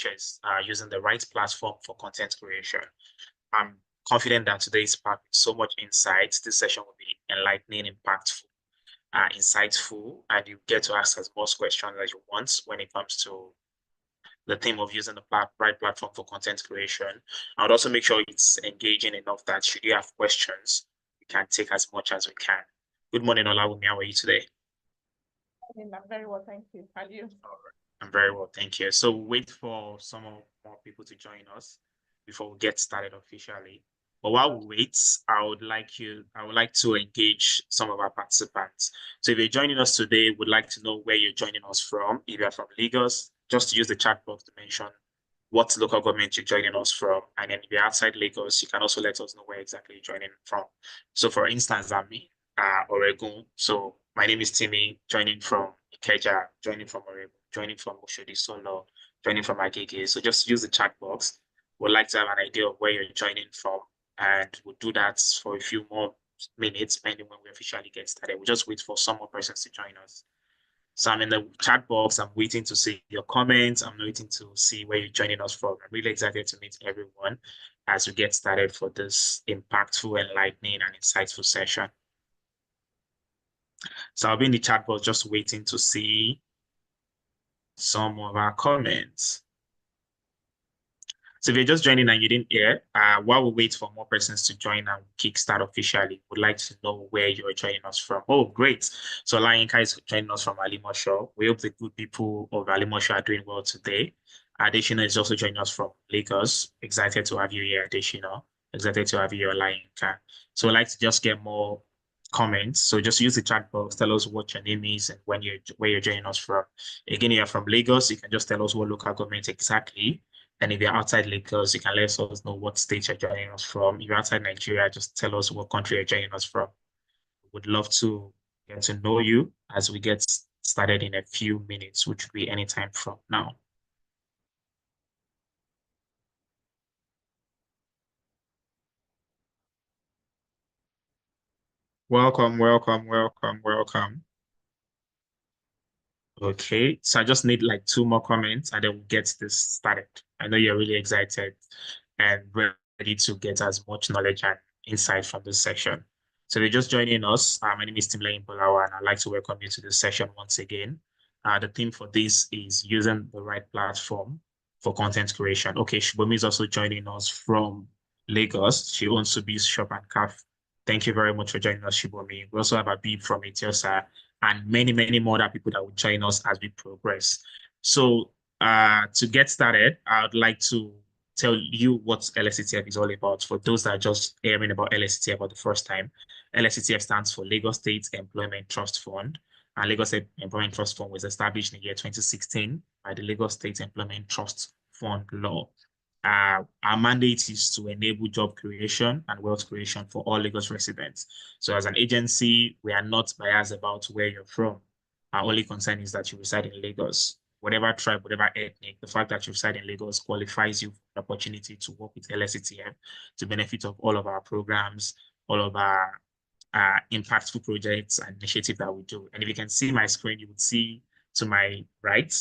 futures using the right platform for content creation. I'm confident that today's packed with so much insight. This session will be enlightening, impactful, insightful, and you get to ask as much questions as you want when it comes to the theme of using the right platform for content creation. I would also make sure it's engaging enough that should you have questions, we can take as much as we can. Good morning, Olawumi. How are you today? I'm very well, thank you. How are you? All right. I'm very well, thank you. So wait for some more people to join us before we get started officially. But while we wait, I would like to engage some of our participants. So if you're joining us today, would like to know where you're joining us from. If you're from Lagos, just use the chat box to mention what local government you're joining us from. And then if you're outside Lagos, you can also let us know where exactly you're joining from. So for instance, I'm Oregon. So my name is Timmy, joining from Ikeja, joining from Oregon, joining from Oshodi Solo, joining from Agege. So just use the chat box. We'd like to have an idea of where you're joining from, and we'll do that for a few more minutes, pending when we officially get started. We'll just wait for some more persons to join us. So I'm in the chat box. I'm waiting to see your comments. I'm waiting to see where you're joining us from. I'm really excited to meet everyone as we get started for this impactful, enlightening, and insightful session. So I'll be in the chat box just waiting to see some of our comments. So if you're just joining and you didn't hear, while we wait for more persons to join and kickstart officially, would like to know where you're joining us from. Oh, great. So Layinka is joining us from Alimosho. We hope the good people of Alimosho are doing well today. Adeshina is also joining us from Lagos. Excited to have you here, Adeshina. Excited to have you here, Layinka. So I'd like to just get more comments. So just use the chat box, tell us what your name is and where you're joining us from. Again, you're from Lagos, you can just tell us what local government exactly. And if you're outside Lagos, you can let us know what state you're joining us from. If you're outside Nigeria, just tell us what country you're joining us from. Would love to get to know you as we get started in a few minutes, which will be anytime from now. Welcome, welcome, welcome, welcome. Okay, so I just need like 2 more comments and then we'll get this started. I know you're really excited and ready to get as much knowledge and insight from this section. So if you're just joining us, my name is Timlane Bolawa and I'd like to welcome you to this session once again. The theme for this is using the right platform for content creation. Okay, Shibomi is also joining us from Lagos. She owns Subi's Shop and Cafe. Thank you very much for joining us, Shibomi. We also have Abib from Etiosa and many, many more other people that will join us as we progress. So to get started, I would like to tell you what LSCTF is all about. For those that are just hearing about LSCTF for the first time, LSCTF stands for Lagos State Employment Trust Fund. And Lagos State Employment Trust Fund was established in the year 2016 by the Lagos State Employment Trust Fund law. Our mandate is to enable job creation and wealth creation for all Lagos residents. So as an agency, we are not biased about where you're from. Our only concern is that you reside in Lagos. Whatever tribe, whatever ethnic, the fact that you reside in Lagos qualifies you for the opportunity to work with LSCTF to benefit of all of our programs, all of our impactful projects and initiatives that we do. And if you can see my screen, you would see to my right,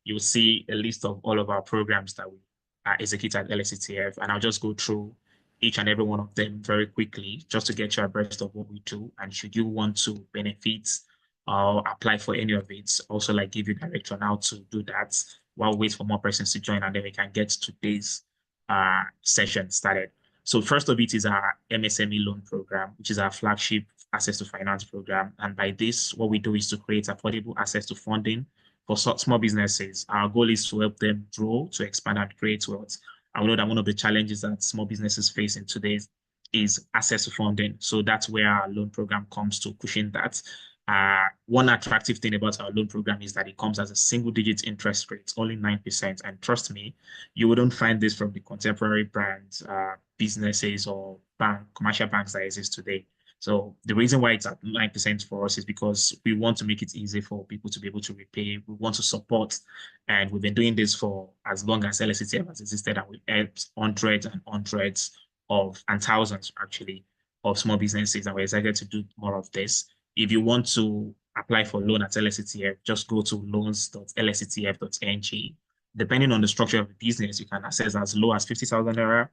you will see a list of all of our programs that we execute at LSCTF, and I'll just go through each and every one of them very quickly just to get you abreast of what we do. And should you want to benefit or apply for any of it, also like give you direction on how to do that while we wait for more persons to join, and then we can get today's session started. So first of it is our MSME loan program, which is our flagship access to finance program. And by this, what we do is to create affordable access to funding for small businesses. Our goal is to help them grow, to expand and create wealth. I know that one of the challenges that small businesses face in today is access to funding. So that's where our loan program comes to cushion that. One attractive thing about our loan program is that it comes as a single-digit interest rate, only 9%. And trust me, you wouldn't find this from the contemporary brands, businesses or commercial banks that exist today. So the reason why it's at 9% for us is because we want to make it easy for people to be able to repay. We want to support, and we've been doing this for as long as LSCTF has existed, and we've helped hundreds and hundreds and thousands actually of small businesses, and we're excited to do more of this. If you want to apply for loan at LSCTF, just go to loans.lsctf.ng Depending on the structure of the business, you can access as low as 50,000 naira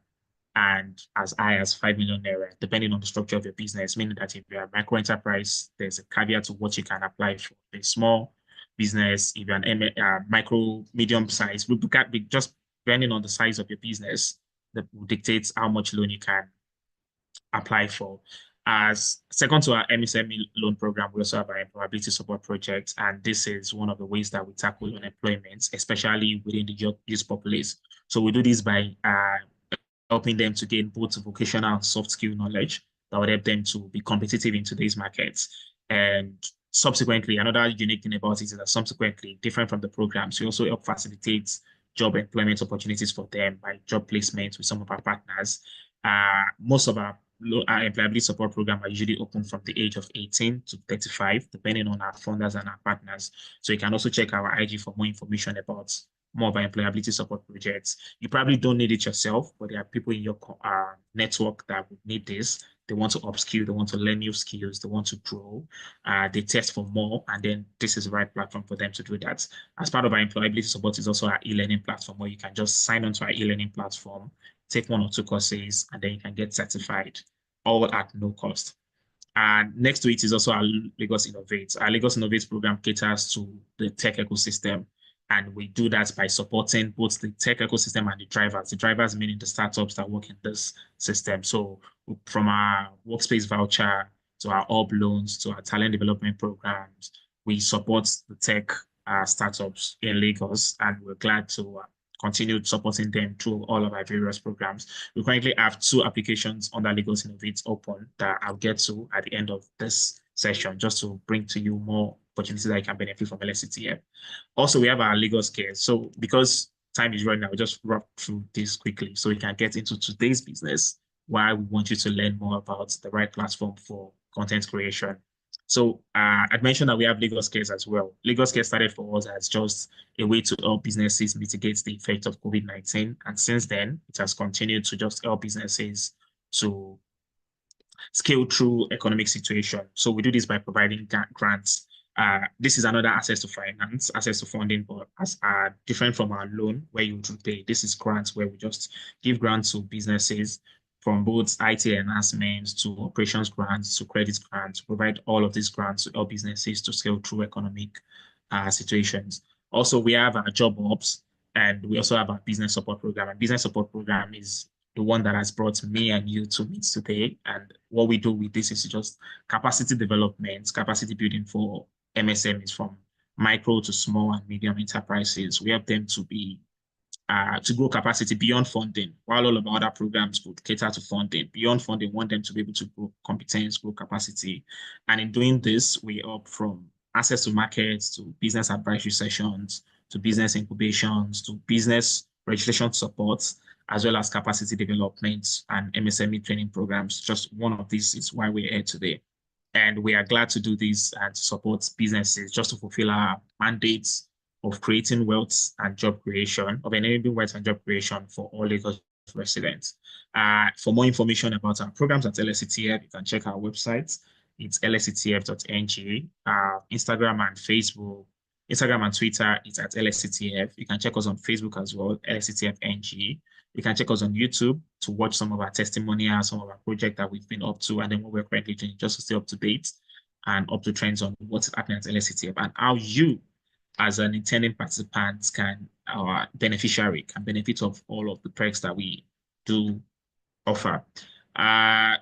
and as high as 5 million naira, depending on the structure of your business. Meaning that if you're a micro enterprise, there's a caveat to what you can apply for. A small business, if you're an micro, medium size, just depending on the size of your business, that will dictate how much loan you can apply for. As second to our MSME loan program, we also have our employability support project, and this is one of the ways that we tackle unemployment, especially within the youth populace. So we do this by helping them to gain both vocational and soft skill knowledge that would help them to be competitive in today's markets. And subsequently, another unique thing about it is that subsequently, different from the programs, we also help facilitate job employment opportunities for them by job placement with some of our partners. Most of our employability support program are usually open from the age of 18 to 35, depending on our funders and our partners. So you can also check our IG for more information about more of our employability support projects. You probably don't need it yourself, but there are people in your network that would need this. They want to upskill, they want to learn new skills, they want to grow, they test for more, and then this is the right platform for them to do that. As part of our employability support is also our e-learning platform where you can just sign on to our e-learning platform, take 1 or 2 courses, and then you can get certified, all at no cost. And next to it is also our Lagos Innovates. Our Lagos Innovates program caters to the tech ecosystem. And we do that by supporting both the tech ecosystem and the drivers meaning the startups that work in this system. So from our workspace voucher to our UP loans to our talent development programs, we support the tech startups in Lagos, and we're glad to continue supporting them through all of our various programs. We currently have 2 applications under Lagos Innovates open that I'll get to at the end of this session, just to bring to you more opportunities that you can benefit from LSCTF. Also, we have our Lagos Cares. So because time is running out, we'll just run through this quickly so we can get into today's business, why we want you to learn more about the right platform for content creation. So I'd mentioned that we have Lagos Cares as well. Lagos Cares started for us as just a way to help businesses mitigate the effect of COVID-19. And since then, it has continued to just help businesses to scale through economic situation. So we do this by providing grants. This is another access to finance, access to funding, but as different from our loan where you would repay. This is grants where we just give grants to businesses from both IT enhancements to operations grants to credit grants, provide all of these grants to help businesses to scale through economic situations. Also, we have our job ops, and we also have our business support program. And business support program is the one that has brought me and you to meet today. And what we do with this is just capacity development, capacity building for MSMEs, from micro to small and medium enterprises. We help them to be to grow capacity beyond funding, while all of our other programs would cater to funding. Beyond funding, we want them to be able to grow competence, grow capacity. And in doing this, we help from access to markets, to business advisory sessions, to business incubations, to business registration support, as well as capacity development and MSME training programs. Just one of these is why we're here today. And we are glad to do this and to support businesses just to fulfill our mandates of creating wealth and job creation, of enabling wealth and job creation for all Lagos residents. For more information about our programs at LSCTF, you can check our website. It's lsctf.ng. Instagram and Facebook, Instagram and Twitter, it's at LSCTF. You can check us on Facebook as well, LSCTF-NG. You can check us on YouTube to watch some of our testimonials, some of our projects that we've been up to, and then what we're currently doing, just to stay up to date and up to trends on what's happening at LSCTF and how you, as an intending participant, our beneficiary, can benefit of all of the perks that we do offer.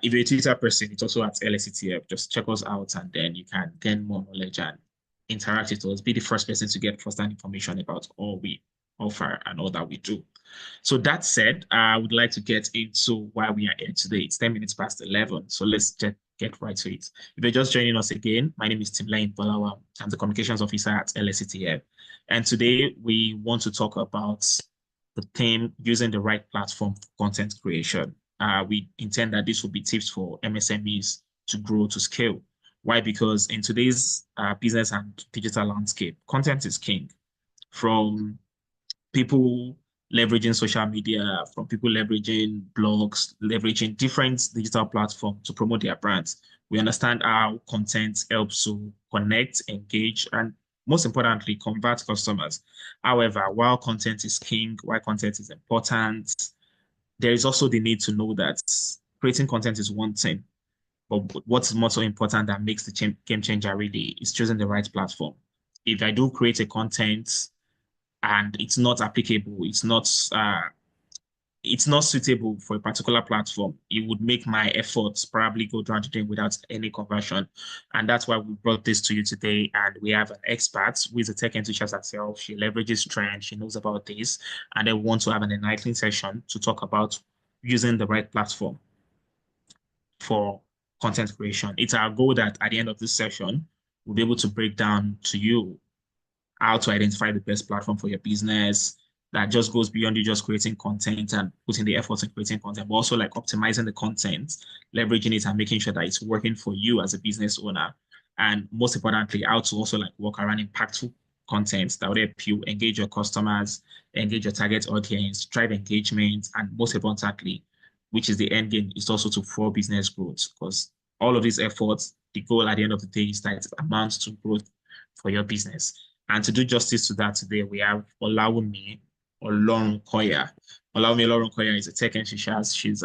If you're a Twitter person, it's also at LSCTF. Just check us out, and then you can gain more knowledge and interact with us. Be the first person to get first-hand information about all we offer and all that we do. So that said, I would like to get into why we are here today. It's 10 minutes past 11, so let's just get right to it. If you're just joining us again, my name is Timlain Balawa. I'm the Communications Officer at LSCTF. And today we want to talk about the theme, using the right platform for content creation. We intend that this will be tips for MSMEs to grow to scale. Why? Because in today's business and digital landscape, content is king. From people leveraging social media, from people leveraging blogs, leveraging different digital platforms to promote their brands. We understand how content helps to connect, engage, and most importantly, convert customers. However, while content is king, while content is important, there is also the need to know that creating content is one thing, but what's more so important that makes the game changer really is choosing the right platform. If I do create a content and it's not applicable, it's not suitable for a particular platform, it would make my efforts probably go down the drain without any conversion. And that's why we brought this to you today. And we have an expert who is a tech enthusiast herself. She leverages trends, she knows about this, and they want to have an enlightening session to talk about using the right platform for content creation. It's our goal that at the end of this session, we'll be able to break down to you how to identify the best platform for your business that just goes beyond you just creating content and putting the effort in creating content, but also like optimizing the content, leveraging it and making sure that it's working for you as a business owner. And most importantly, how to also like work around impactful content that would help you engage your customers, engage your target audience, drive engagement, and most importantly, which is the end game, is also to fuel business growth because all of these efforts, the goal at the end of the day is that it amounts to growth for your business. And to do justice to that today, we have Olawumi Olorunkoya. Olawumi Olorunkoya is a tech enthusiast. She's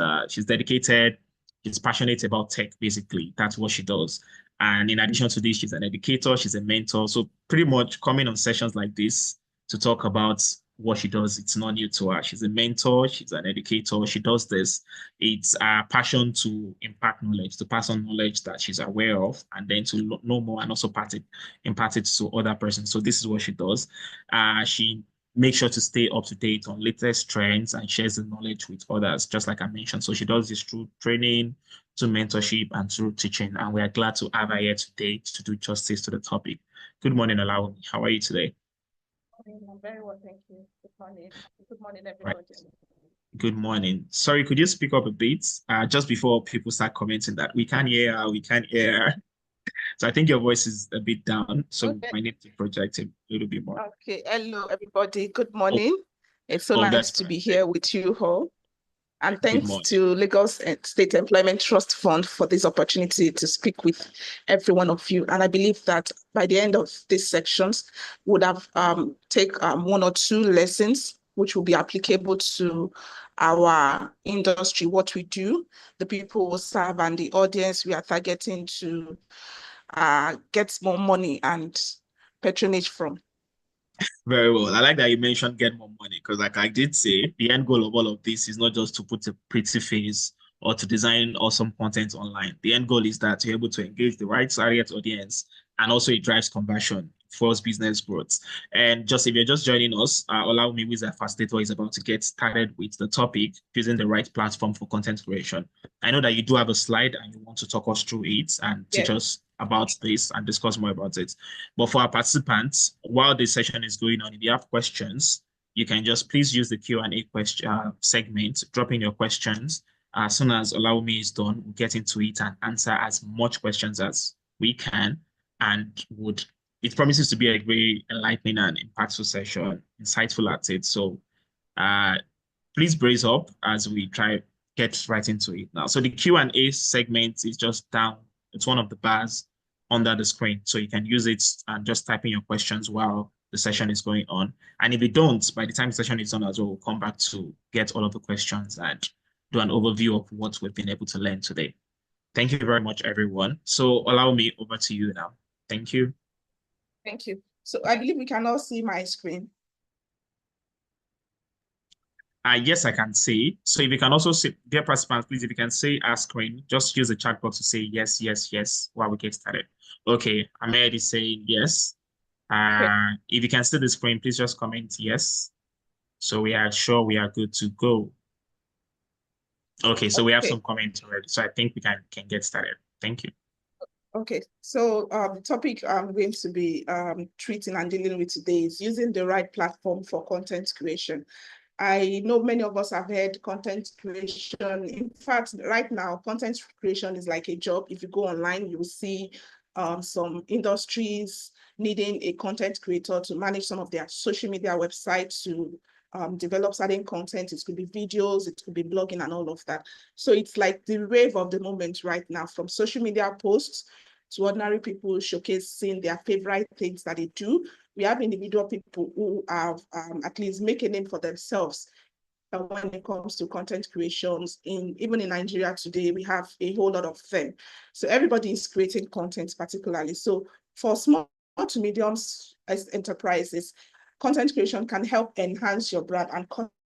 dedicated, she's passionate about tech, basically. That's what she does. And in addition to this, she's an educator, she's a mentor. So pretty much coming on sessions like this to talk about what she does, it's not new to her. She's a mentor, she's an educator, she does this. It's a passion to impact knowledge, to pass on knowledge that she's aware of, and then to know more and also impart it to other persons. So this is what she does. She makes sure to stay up to date on latest trends and shares the knowledge with others, just like I mentioned. So she does this through training, through mentorship, and through teaching. And we are glad to have her here today to do justice to the topic. Good morning, Olawumi. How are you today? I'm very well, thank you. Good morning. Good morning, Right. everybody. Good morning. Sorry, could you speak up a bit just before people start commenting that we can't hear her, we can't hear her. So I think your voice is a bit down, so we Okay. might need to project it a little bit more. Okay. Hello, everybody. Good Oh, morning. It's so oh, nice that's to be perfect. here with you all. And Good thanks morning. to Lagos State Employment Trust Fund for this opportunity to speak with every one of you. And I believe that by the end of these sections, would have take one or two lessons which will be applicable to our industry, what we do, the people we serve, and the audience we are targeting to get more money and patronage from. Very well. I like that you mentioned get more money because, like I did say, the end goal of all of this is not just to put a pretty face or to design awesome content online. The end goal is that you're able to engage the right target audience and also it drives conversion, fuels business growth. And just if you're just joining us, allow me with a facilitator is about to get started with the topic, using the right platform for content creation. I know that you do have a slide and you want to talk us through it and teach Yes. us about this and discuss more about it. But for our participants, while the session is going on, if you have questions, you can just please use the Q&A question segment, drop in your questions. As soon as Allow Me is done, we'll get into it and answer as much questions as we can. And it promises to be a very enlightening and impactful session, insightful at it. So please brace up as we try get right into it now. So the Q&A segment is just down. It's one of the bars under the screen. So you can use it and just type in your questions while the session is going on. And if you don't, by the time the session is on as well, we'll come back to get all of the questions and do an overview of what we've been able to learn today. Thank you very much, everyone. So allow me over to you now. Thank you. Thank you. So I believe we can all see my screen. Yes, I can see. So if you can also see, dear participants, please, if you can see our screen, just use the chat box to say yes, yes, yes, while we get started. Okay, I'm already saying yes. If you can see the screen, please just comment yes. So we are sure we are good to go. Okay, so we have some comments already. So I think we can get started. Thank you. Okay, so the topic I'm going to be treating and dealing with today is using the right platform for content creation. I know many of us have heard content creation. In fact, right now, content creation is like a job. If you go online, you will see some industries needing a content creator to manage some of their social media websites, to develop certain content. It could be videos, it could be blogging and all of that. So it's like the wave of the moment right now, from social media posts to ordinary people showcasing their favorite things that they do. We have individual people who have at least make a name for themselves when it comes to content creations. Even in Nigeria today, we have a whole lot of them. So everybody is creating content particularly. So for small to medium enterprises, content creation can help enhance your brand and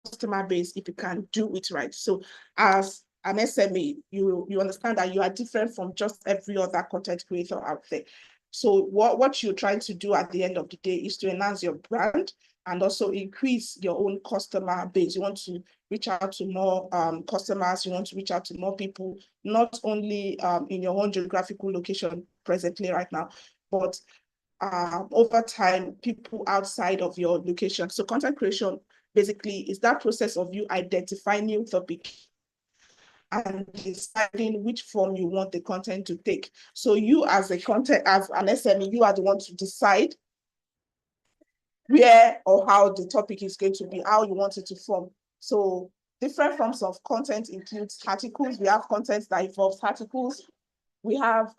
customer base if you can do it right. So as an SME, you understand that you are different from just every other content creator out there. So what you're trying to do at the end of the day is to enhance your brand and also increase your own customer base. You want to reach out to more customers, you want to reach out to more people, not only in your own geographical location presently right now, but over time, people outside of your location. So content creation basically is that process of you identifying new topic and deciding which form you want the content to take. So you as an SME, you are the one to decide where or how the topic is going to be, how you want it to form. So different forms of content includes articles. We have content that involves articles. We have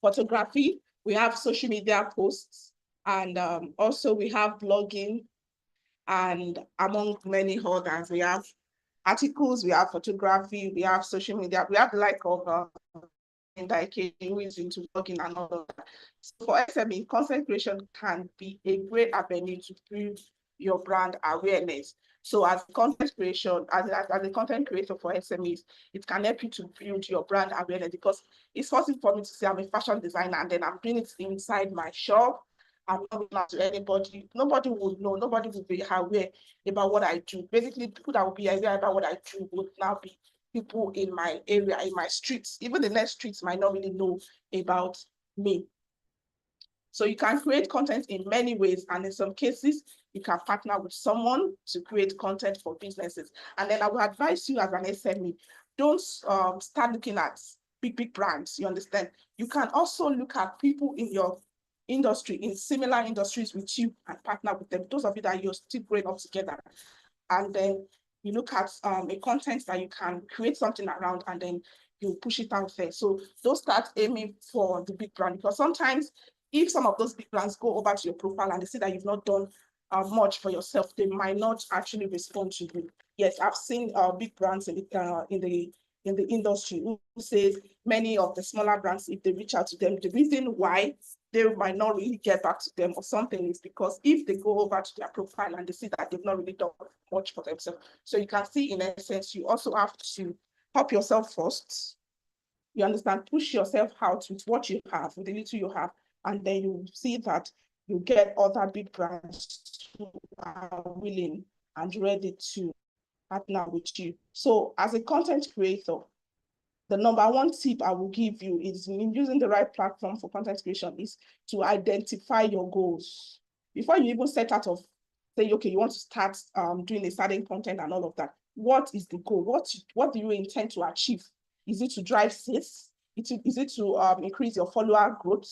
photography. We have social media posts. And also we have blogging. And among many others, we have articles, we have photography, we have social media. We have the like of who is into blogging and all of that. So for SME, content creation can be a great avenue to build your brand awareness. So as content creation, as a content creator for SMEs, it can help you to build your brand awareness, because it's possible for me to say I'm a fashion designer and then I'm doing it inside my shop. I'm not reaching out to anybody. Nobody would know. Nobody would be aware about what I do. Basically, people that will be aware about what I do would now be people in my area, in my streets. Even the next streets might not really know about me. So you can create content in many ways, and in some cases, you can partner with someone to create content for businesses. And then I would advise you as an SME, don't start looking at big brands, you understand? You can also look at people in your industry, in similar industries with you, and partner with them. Those of you that you're still growing up together. And then you look at a content that you can create something around, and then you push it out there. So don't start aiming for the big brand, because sometimes if some of those big brands go over to your profile and they see that you've not done much for yourself, they might not actually respond to you. Yes, I've seen big brands in the industry who says many of the smaller brands, if they reach out to them, the reason why they might not really get back to them or something is because if they go over to their profile and they see that they've not really done much for themselves. So you can see, in essence, you also have to help yourself first. You understand, push yourself out with what you have, with the little you have, and then you see that you get other big brands who are willing and ready to partner with you. So as a content creator, the number one tip I will give you is, in using the right platform for content creation, is to identify your goals. Before you even set out of say, okay, you want to start doing a certain content and all of that, what is the goal? What do you intend to achieve? Is it to drive sales? Is it to increase your follower growth?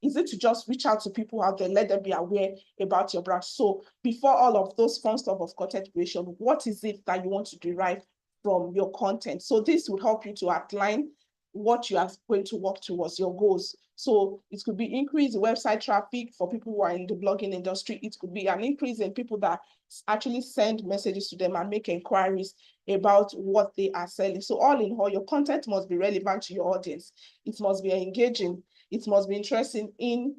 Is it to just reach out to people out there, let them be aware about your brand? So before all of those fun stuff of content creation, what is it that you want to derive from your content? So this will help you to outline what you are going to work towards, your goals. So it could be increase website traffic for people who are in the blogging industry. It could be an increase in people that actually send messages to them and make inquiries about what they are selling. So all in all, your content must be relevant to your audience. It must be engaging. It must be interesting in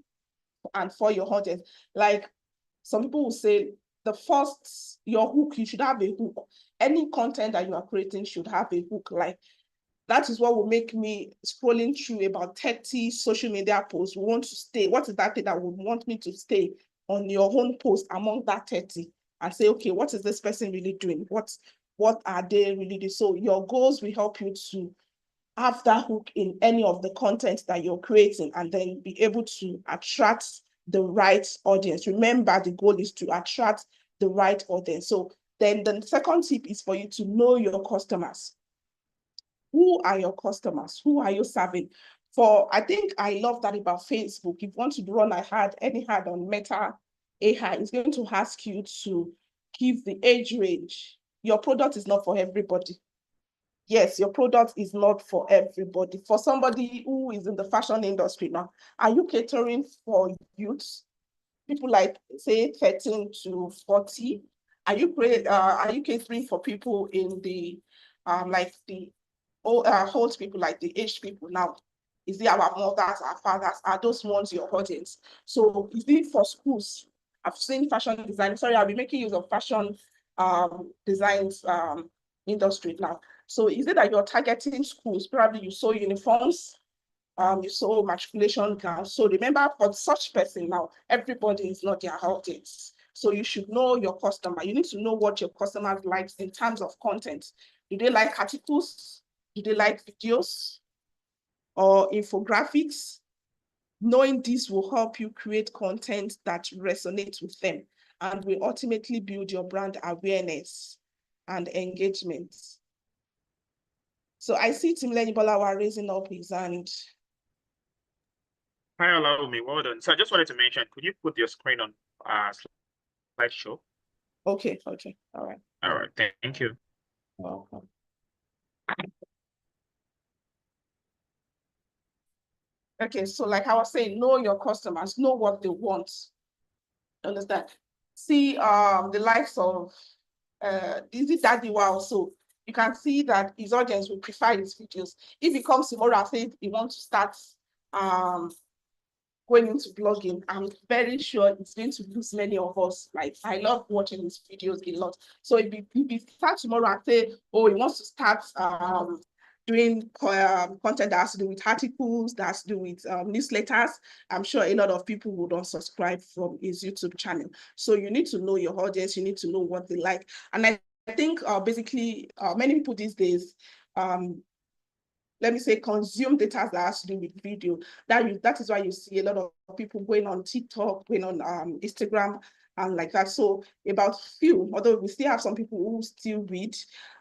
and for your audience. Like some people will say, your hook, you should have a hook. Any content that you are creating should have a hook. Like, that is what will make me scrolling through about 30 social media posts. We want to stay. What is that thing that would want me to stay on your own post among that 30 and say, okay, what is this person really doing? What are they really doing? So your goals will help you to have that hook in any of the content that you're creating, and then be able to attract the right audience. Remember, the goal is to attract the right audience. So then the second tip is for you to know your customers. Who are your customers? Who are you serving? I think I love that about Facebook. If you want to run any ad on Meta AI, it's going to ask you to give the age range. Your product is not for everybody. yes, your product is not for everybody. For somebody who is in the fashion industry now, are you catering for youth? People like, say, 13 to 40? Are you catering for people in the like the old people, like the aged people now? Is it our mothers, our fathers? Are those ones your audience? So is it for schools? I've seen fashion design. Sorry, I'll be making use of fashion designs industry now. So is it that you're targeting schools? Probably you sew uniforms, you saw matriculation gowns. So remember, for such person now, everybody is not their audience. So you should know your customer. You need to know what your customers like in terms of content. Do they like articles? Do they like videos or infographics? Knowing this will help you create content that resonates with them and will ultimately build your brand awareness and engagement. So I see Tim Lenibolawa raising up his hand. Hi, allow me. Well done. So I just wanted to mention, could you put your screen on slideshow? Okay, okay, all right. All right, thank you. Welcome. Okay, so like I was saying, know your customers, know what they want. Understand? See the likes of Dizzy Daddy Wow. So you can see that his audience will prefer his videos. If he comes tomorrow and says he wants to start going into blogging, I'm very sure it's going to lose many of us. Like, I love watching his videos a lot. So if he starts tomorrow and say, oh, he wants to start doing content that has to do with articles, that has to do with newsletters, I'm sure a lot of people would unsubscribe from his YouTube channel. So you need to know your audience, you need to know what they like. And I think basically many people these days, let me say, consume data that has to do with video. That is why you see a lot of people going on TikTok, going on Instagram, and like that. So about few, although we still have some people who still read,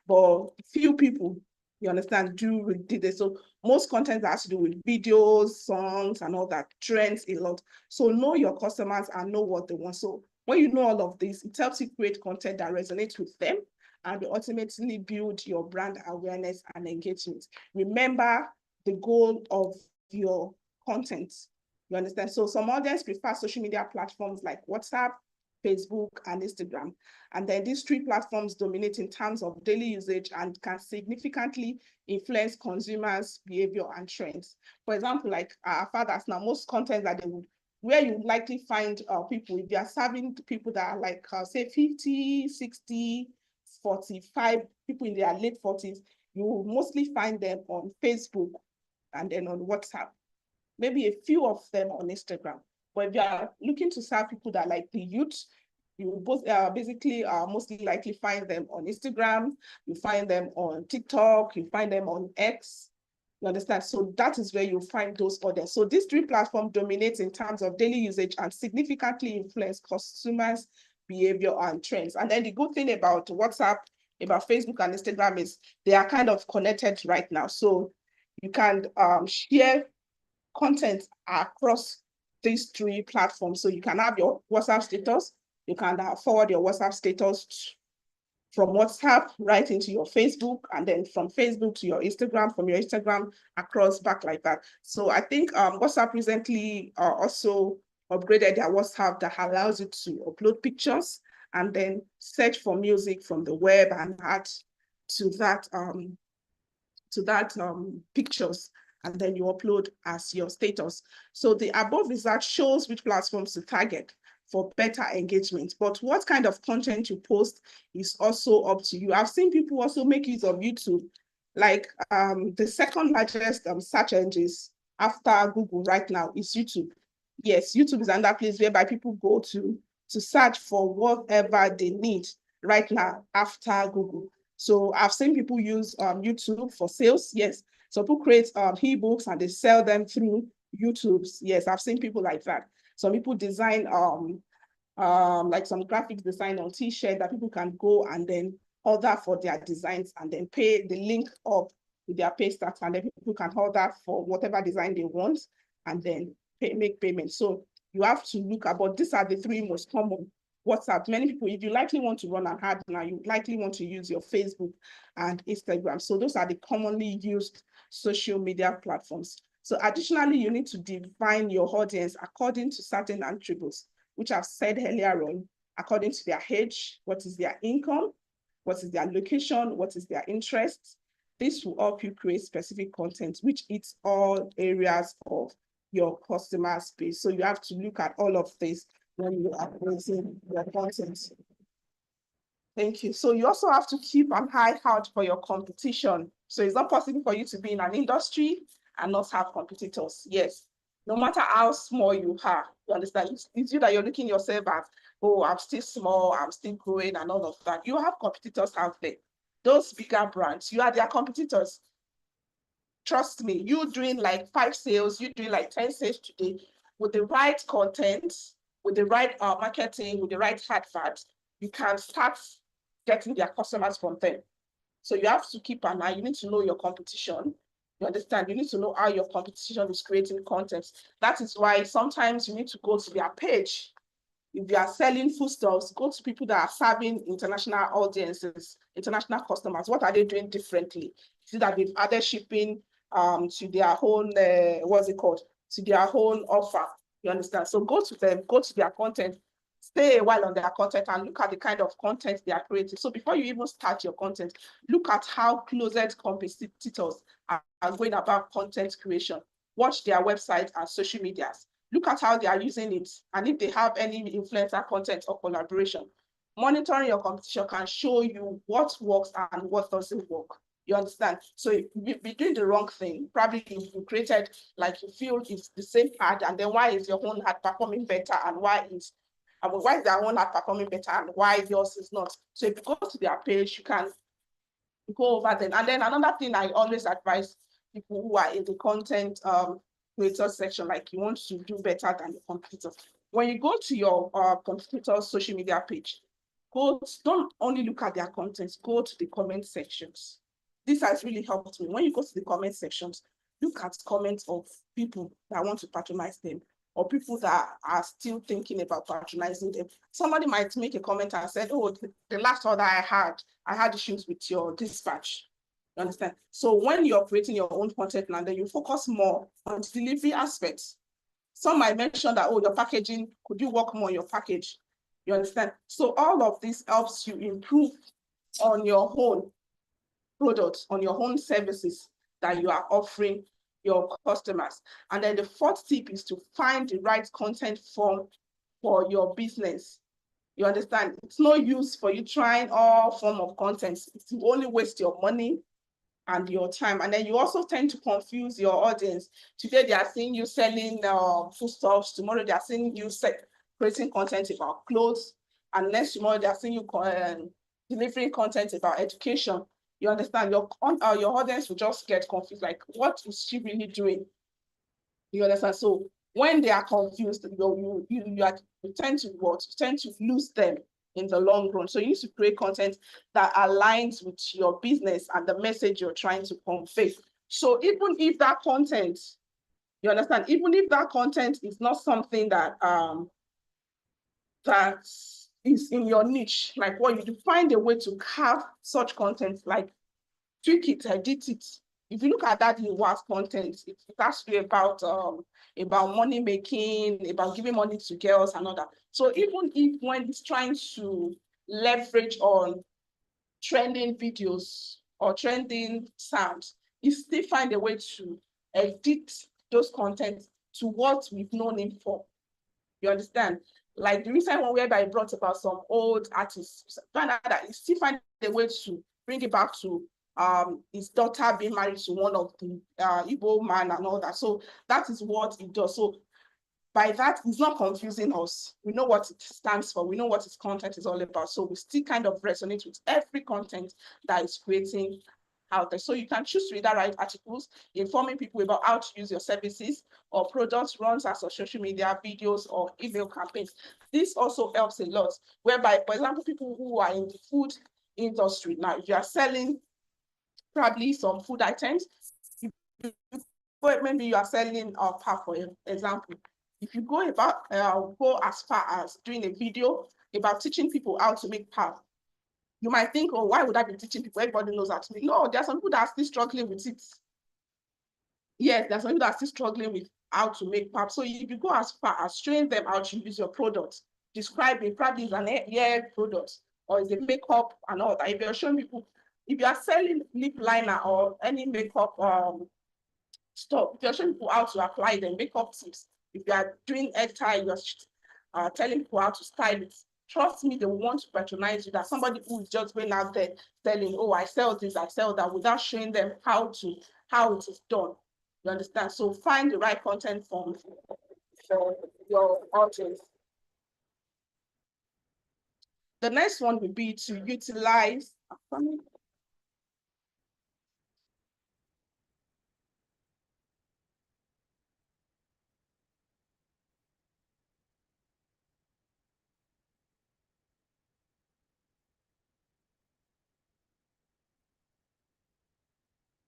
but few people, you understand, do read this. So most content that has to do with videos, songs, and all that trends a lot. So know your customers and know what they want. So when you know all of this, it helps you create content that resonates with them and ultimately build your brand awareness and engagement. Remember the goal of your content. You understand? So some audience prefer social media platforms like WhatsApp, Facebook, and Instagram. And then these three platforms dominate in terms of daily usage and can significantly influence consumers' behavior and trends. For example, like our fathers now, most content that they would, where you likely find people, if you are serving people that are like, say 50, 60, 45, people in their late 40s, you will mostly find them on Facebook and then on WhatsApp. Maybe a few of them on Instagram. But if you are looking to serve people that like the youth, you both basically mostly likely find them on Instagram, you find them on TikTok, you find them on X. You understand? So that is where you find those audience. So these three platforms dominate in terms of daily usage and significantly influence consumers' behavior and trends. And then the good thing about WhatsApp, about Facebook and Instagram is they are kind of connected right now. So you can share content across these three platforms. So you can have your WhatsApp status, you can forward your WhatsApp status from WhatsApp right into your Facebook, and then from Facebook to your Instagram, from your Instagram across back like that. So I think WhatsApp recently also upgraded their WhatsApp that allows you to upload pictures and then search for music from the web and add to that pictures, and then you upload as your status. So the above research shows which platforms to target for better engagement. But what kind of content you post is also up to you. I've seen people also make use of YouTube. Like the second largest search engines after Google right now is YouTube. Yes, YouTube is another place whereby people go to search for whatever they need right now after Google. So I've seen people use YouTube for sales. Yes. So people create ebooks and they sell them through YouTube's. Yes, I've seen people like that. Some people design like some graphics design on t-shirt that people can go and then order for their designs and then pay the link up with their pay stats, and then people can order for whatever design they want and then make payment. So you have to look about, these are the three most common WhatsApp. Many people, if you likely want to run an ad now, you likely want to use your Facebook and Instagram. So those are the commonly used social media platforms. So additionally, you need to define your audience according to certain attributes, which I've said earlier on, according to their age, what is their income, what is their location, what is their interest. This will help you create specific content, which hits all areas of your customer space. So you have to look at all of this when you are creating your content. Thank you. So you also have to keep an eye out for your competition. So it's not possible for you to be in an industry and not have competitors. Yes, no matter how small you are, you understand? It's you that you're looking yourself at, oh, I'm still small, I'm still growing and all of that. You have competitors out there. Those bigger brands, you are their competitors. Trust me, you doing like 5 sales, you doing like 10 sales today with the right content, with the right marketing, with the right advert, you can start getting their customers from them. So you have to keep an eye. You need to know your competition. You understand? You need to know how your competition is creating content. That is why sometimes you need to go to their page. If you are selling foodstuffs, go to people that are serving international audiences, international customers. What are they doing differently? See that they've added shipping to their own, what's it called? To their own offer. You understand? So go to them, go to their content, stay a while on their content and look at the kind of content they are creating. So before you even start your content, look at how closet competitors are going about content creation. Watch their website and social medias. Look at how they are using it and if they have any influencer content or collaboration. Monitoring your competition can show you what works and what doesn't work. You understand? So if you be doing the wrong thing, probably you created like you feel it's the same ad, and then why is your own ad performing better and why is their own ad performing better and why yours is not? So if you go to their page, you can go over them. And then another thing I always advise people who are in the content creator section, like you want to do better than the competitors. When you go to your competitor's social media page, don't only look at their contents, go to the comment sections. This has really helped me. When you go to the comment sections, look at comments of people that want to patronize them or people that are still thinking about patronizing them. Somebody might make a comment and said, oh, the last order I had issues with your dispatch. You understand? So when you're creating your own content now, then you focus more on the delivery aspects. Some might mention that, oh, your packaging, could you work more on your package? You understand? So all of this helps you improve on your own products, on your own services that you are offering your customers. And then the fourth tip is to find the right content form for your business. You understand? It's no use for you trying all form of content. It's only waste your money and your time. And then you also tend to confuse your audience. Today, they are seeing you selling foodstuffs. Tomorrow, they are seeing you creating content about clothes. And next tomorrow, they are seeing you delivering content about education. You understand? Your audience will just get confused. Like, what is she really doing? You understand? So when they are confused, you tend to lose them in the long run. So you need to create content that aligns with your business and the message you're trying to convey. So even if that content, you understand, even if that content is not something that that is in your niche, like what you do, find a way to have such content, like tweak it, edit it. If you look at that in WhatsApp content, it has to be about money making, about giving money to girls and all that. So even if when it's trying to leverage on trending videos or trending sounds, you still find a way to edit those contents to what we've known him for. You understand? Like the recent one whereby I brought about some old artists, find out that he still find a way to bring it back to his daughter being married to one of the Igbo man and all that. So that is what it does. So by that, it's not confusing us. We know what it stands for. We know what its content is all about. So we still kind of resonate with every content that is creating out there. So you can choose to either write articles informing people about how to use your services or products, runs as social media, videos, or email campaigns. This also helps a lot, whereby, for example, people who are in the food industry now, if you are selling probably some food items, maybe you are selling pap, for example. If you go as far as doing a video about teaching people how to make pap. You might think, oh, why would I be teaching people? Everybody knows how to make. No, there are some people that are still struggling with it. Yes, there's some people that are still struggling with how to make pap. So if you go as far as showing them how to use your product, describing probably it's an hair product or is it makeup and all that. If you're showing people, if you are selling lip liner or any makeup stuff, if you're showing people how to apply them, makeup tips, if you are doing hair tie, you're telling people how to style it. Trust me, they want to patronize you. That somebody who is just going out there telling, oh, I sell this, I sell that, without showing them how it is done. You understand? So find the right content form for your audience. The next one would be to utilize.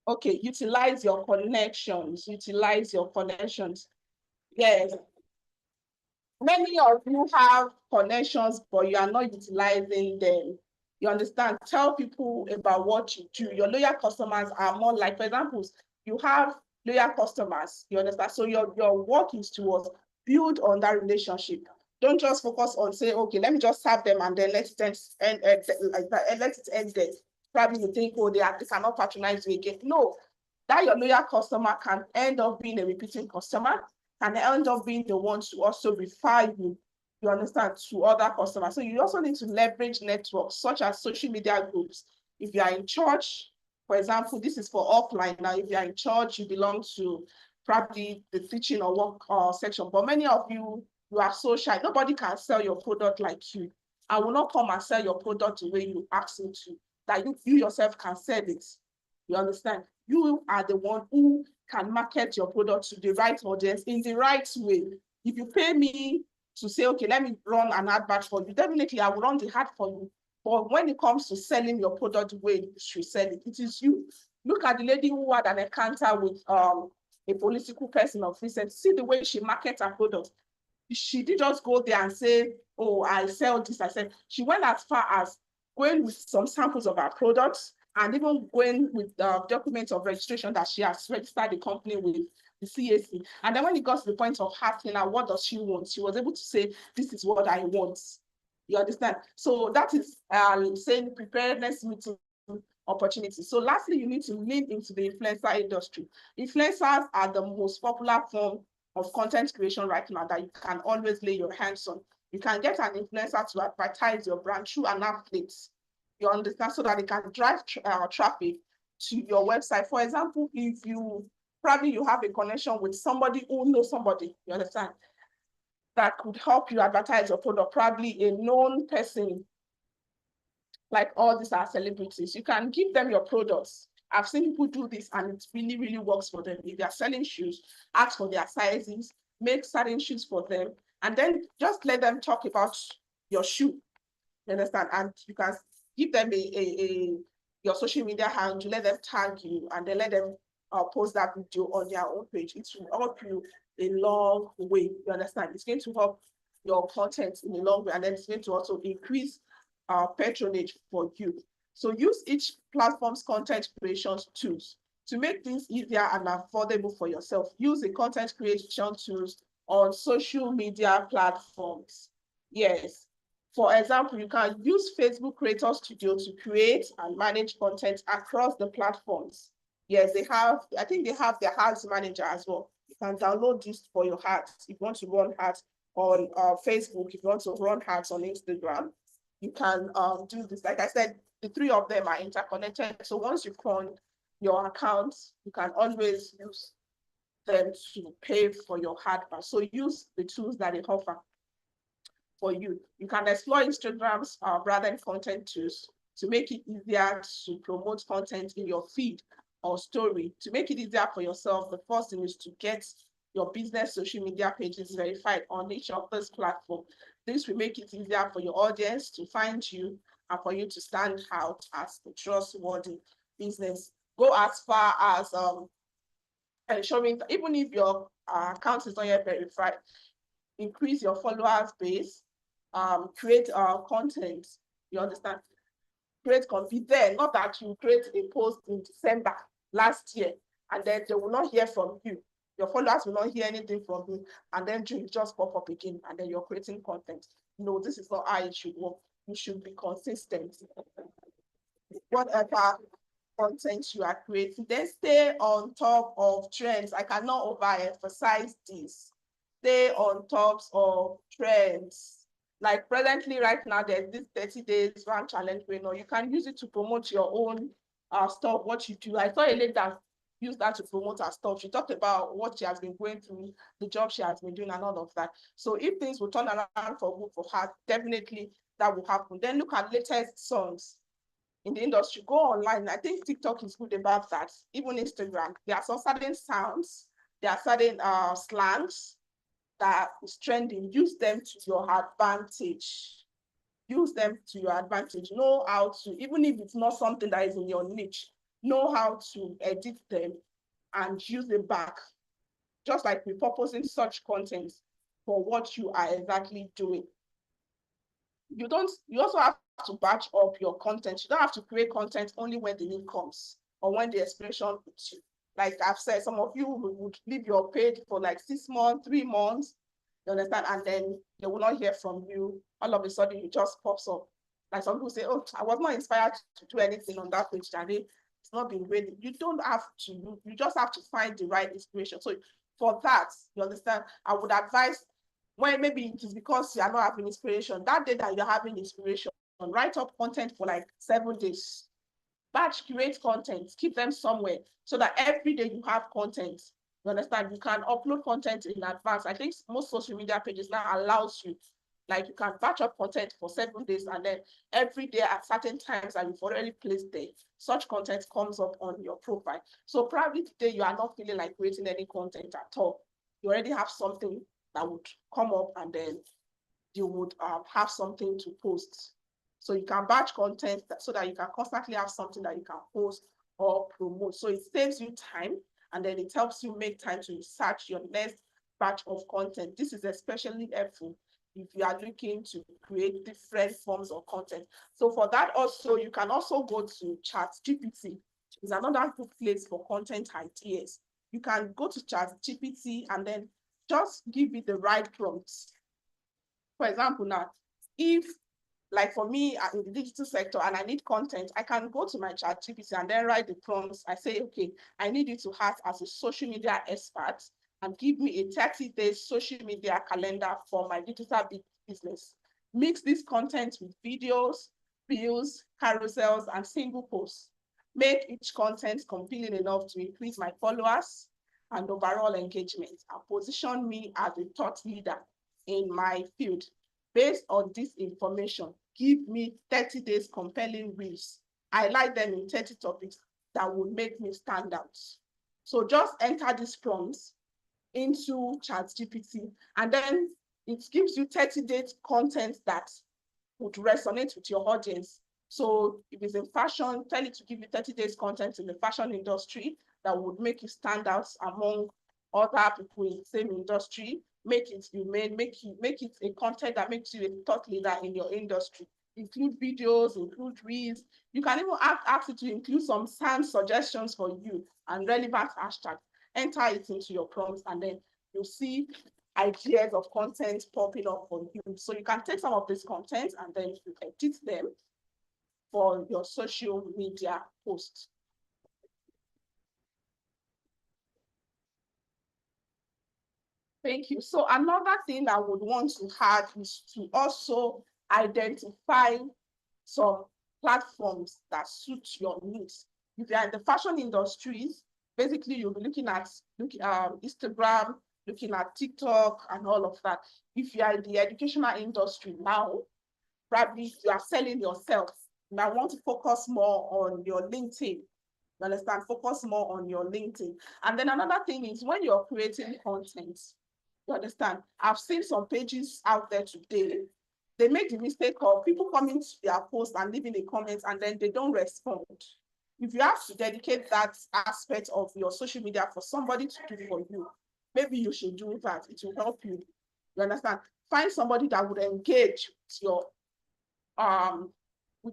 Okay, utilize your connections. Utilize your connections. Yes. Many of you have connections, but you are not utilizing them. You understand? Tell people about what you do. Your loyal customers are more like, for example, you have loyal customers. You understand? So your work is towards build on that relationship. Don't just focus on say, okay, let me just serve them and then let it end like that, and let it end there. Probably you think, oh, they cannot patronize you again. No, that your loyal customer can end up being a repeating customer, can end up being the one to also refer you understand, to other customers. So you also need to leverage networks such as social media groups. If you are in church, for example, this is for offline. Now, if you are in church, you belong to probably the teaching or work section. But many of you are so shy. Nobody can sell your product like you. I will not come and sell your product the way you ask me to. That you yourself can sell it. You understand? You are the one who can market your product to the right audience in the right way. If you pay me to say, okay, let me run an advert for you, definitely I will run the ad for you. But when it comes to selling your product the way you should sell it, it is you. Look at the lady who had an encounter with a political person of recent. See the way she markets her product. She did just go there and say, oh, I sell this, I sell. She went as far as going with some samples of her products and even going with the documents of registration that she has registered the company with the CAC. And then when it got to the point of asking her, what does she want? She was able to say, this is what I want. You understand? So that is saying preparedness meeting opportunity. So lastly, you need to lean into the influencer industry. Influencers are the most popular form of content creation right now that you can always lay your hands on. You can get an influencer to advertise your brand through an affiliate. You understand? So that it can drive traffic to your website. For example, if you probably you have a connection with somebody who knows somebody, you understand, that could help you advertise your product, probably a known person, like all these are celebrities. You can give them your products. I've seen people do this and it really, really works for them. If they're selling shoes, ask for their sizes, make certain shoes for them, and then just let them talk about your shoe. You understand? And you can give them your social media handle, let them tag you, and then let them post that video on their own page. It will help you a long way. You understand? It's going to help your content in a long way, and then it's going to also increase patronage for you. So use each platform's content creation tools to make things easier and affordable for yourself. Use the content creation tools on social media platforms. Yes. For example, you can use Facebook Creator Studio to create and manage content across the platforms. Yes, they have, I think they have their ads manager as well. You can download this for your ads. If you want to run ads on Facebook, if you want to run ads on Instagram, you can do this. Like I said, the three of them are interconnected. So once you clone your accounts, you can always use them to pay for your hardware. So use the tools that they offer for you. You can explore Instagram's branded content tools to make it easier to promote content in your feed or story. To make it easier for yourself, the first thing is to get your business social media pages verified on each of those platforms. This will make it easier for your audience to find you and for you to stand out as a trustworthy business. Go as far as ensuring that even if your account is not yet verified, increase your followers base, create content. You understand? Create content there, not that you create a post in December last year and then they will not hear from you. Your followers will not hear anything from you, and then June just pop up again, and then you're creating content. No, this is not how it should work. You should be consistent. Whatever content you are creating, then stay on top of trends. I cannot overemphasize this. Stay on top of trends. Like presently, right now, there's this 30 days run challenge going on. You can use it to promote your own stuff, what you do. I saw a lady that used that to promote her stuff. She talked about what she has been going through, the job she has been doing, and all of that. So if things will turn around for good for her, definitely that will happen. Then look at latest songs in the industry. Go online. I think TikTok is good about that. Even Instagram. There are some certain sounds, there are certain slangs that is trending. Use them to your advantage. Use them to your advantage. Know how to, even if it's not something that is in your niche, know how to edit them and use it back. Just like repurposing such content for what you are exactly doing. You also have to batch up your content. You don't have to create content only when the need comes or when the inspiration hits you. Like I've said, some of you would leave your page for like 6 months, 3 months, you understand, and then they will not hear from you. All of a sudden, it just pops up. Like some people say, oh, I was not inspired to do anything on that page today. It's not been ready. You don't have to, you just have to find the right inspiration. So for that, you understand, I would advise, when maybe it is because you are not having inspiration, that day that you're having inspiration, write up content for like 7 days. Batch create content, keep them somewhere so that every day you have content. You understand? You can upload content in advance. I think most social media pages now allows you, like you can batch up content for 7 days, and then every day at certain times that you've already placed there, such content comes up on your profile. So probably today you are not feeling like creating any content at all. You already have something that would come up, and then you would have something to post. So you can batch content so that you can constantly have something that you can post or promote. So it saves you time, and then it helps you make time to research your next batch of content. This is especially helpful if you are looking to create different forms of content. So for that also, you can also go to ChatGPT. It's another good place for content ideas. You can go to ChatGPT and then just give it the right prompts. For example, now, if like for me in the digital sector and I need content, I can go to my ChatGPT and then write the prompts. I say, okay, I need you to act as a social media expert and give me a 30-day social media calendar for my digital business. Mix this content with videos, reels, carousels, and single posts. Make each content compelling enough to increase my followers and overall engagement, and position me as a thought leader in my field. Based on this information, give me 30 days compelling reels. I like them in 30 topics that will make me stand out. So just enter these prompts into ChatGPT, and then it gives you 30 days content that would resonate with your audience. So if it's in fashion, tell it to give you 30 days content in the fashion industry that would make you stand out among other people in the same industry. Make it humane, make it a content that makes you a thought leader in your industry. Include videos, include reels. You can even ask it to include some sound suggestions for you and relevant hashtags. Enter it into your prompts, and then you'll see ideas of content popping up for you. So you can take some of this content and then you edit them for your social media posts. Thank you. So another thing I would want to add is to also identify some platforms that suit your needs. If you're in the fashion industries, basically you'll be looking at Instagram, looking at TikTok and all of that. If you are in the educational industry now, probably you are selling yourself. You might want to focus more on your LinkedIn. You understand? Focus more on your LinkedIn. And then another thing is when you're creating content, you understand? I've seen some pages out there today. They make the mistake of people coming to their post and leaving a comment and then they don't respond. If you have to dedicate that aspect of your social media for somebody to do for you, maybe you should do that. It will help you. You understand? find somebody that would engage with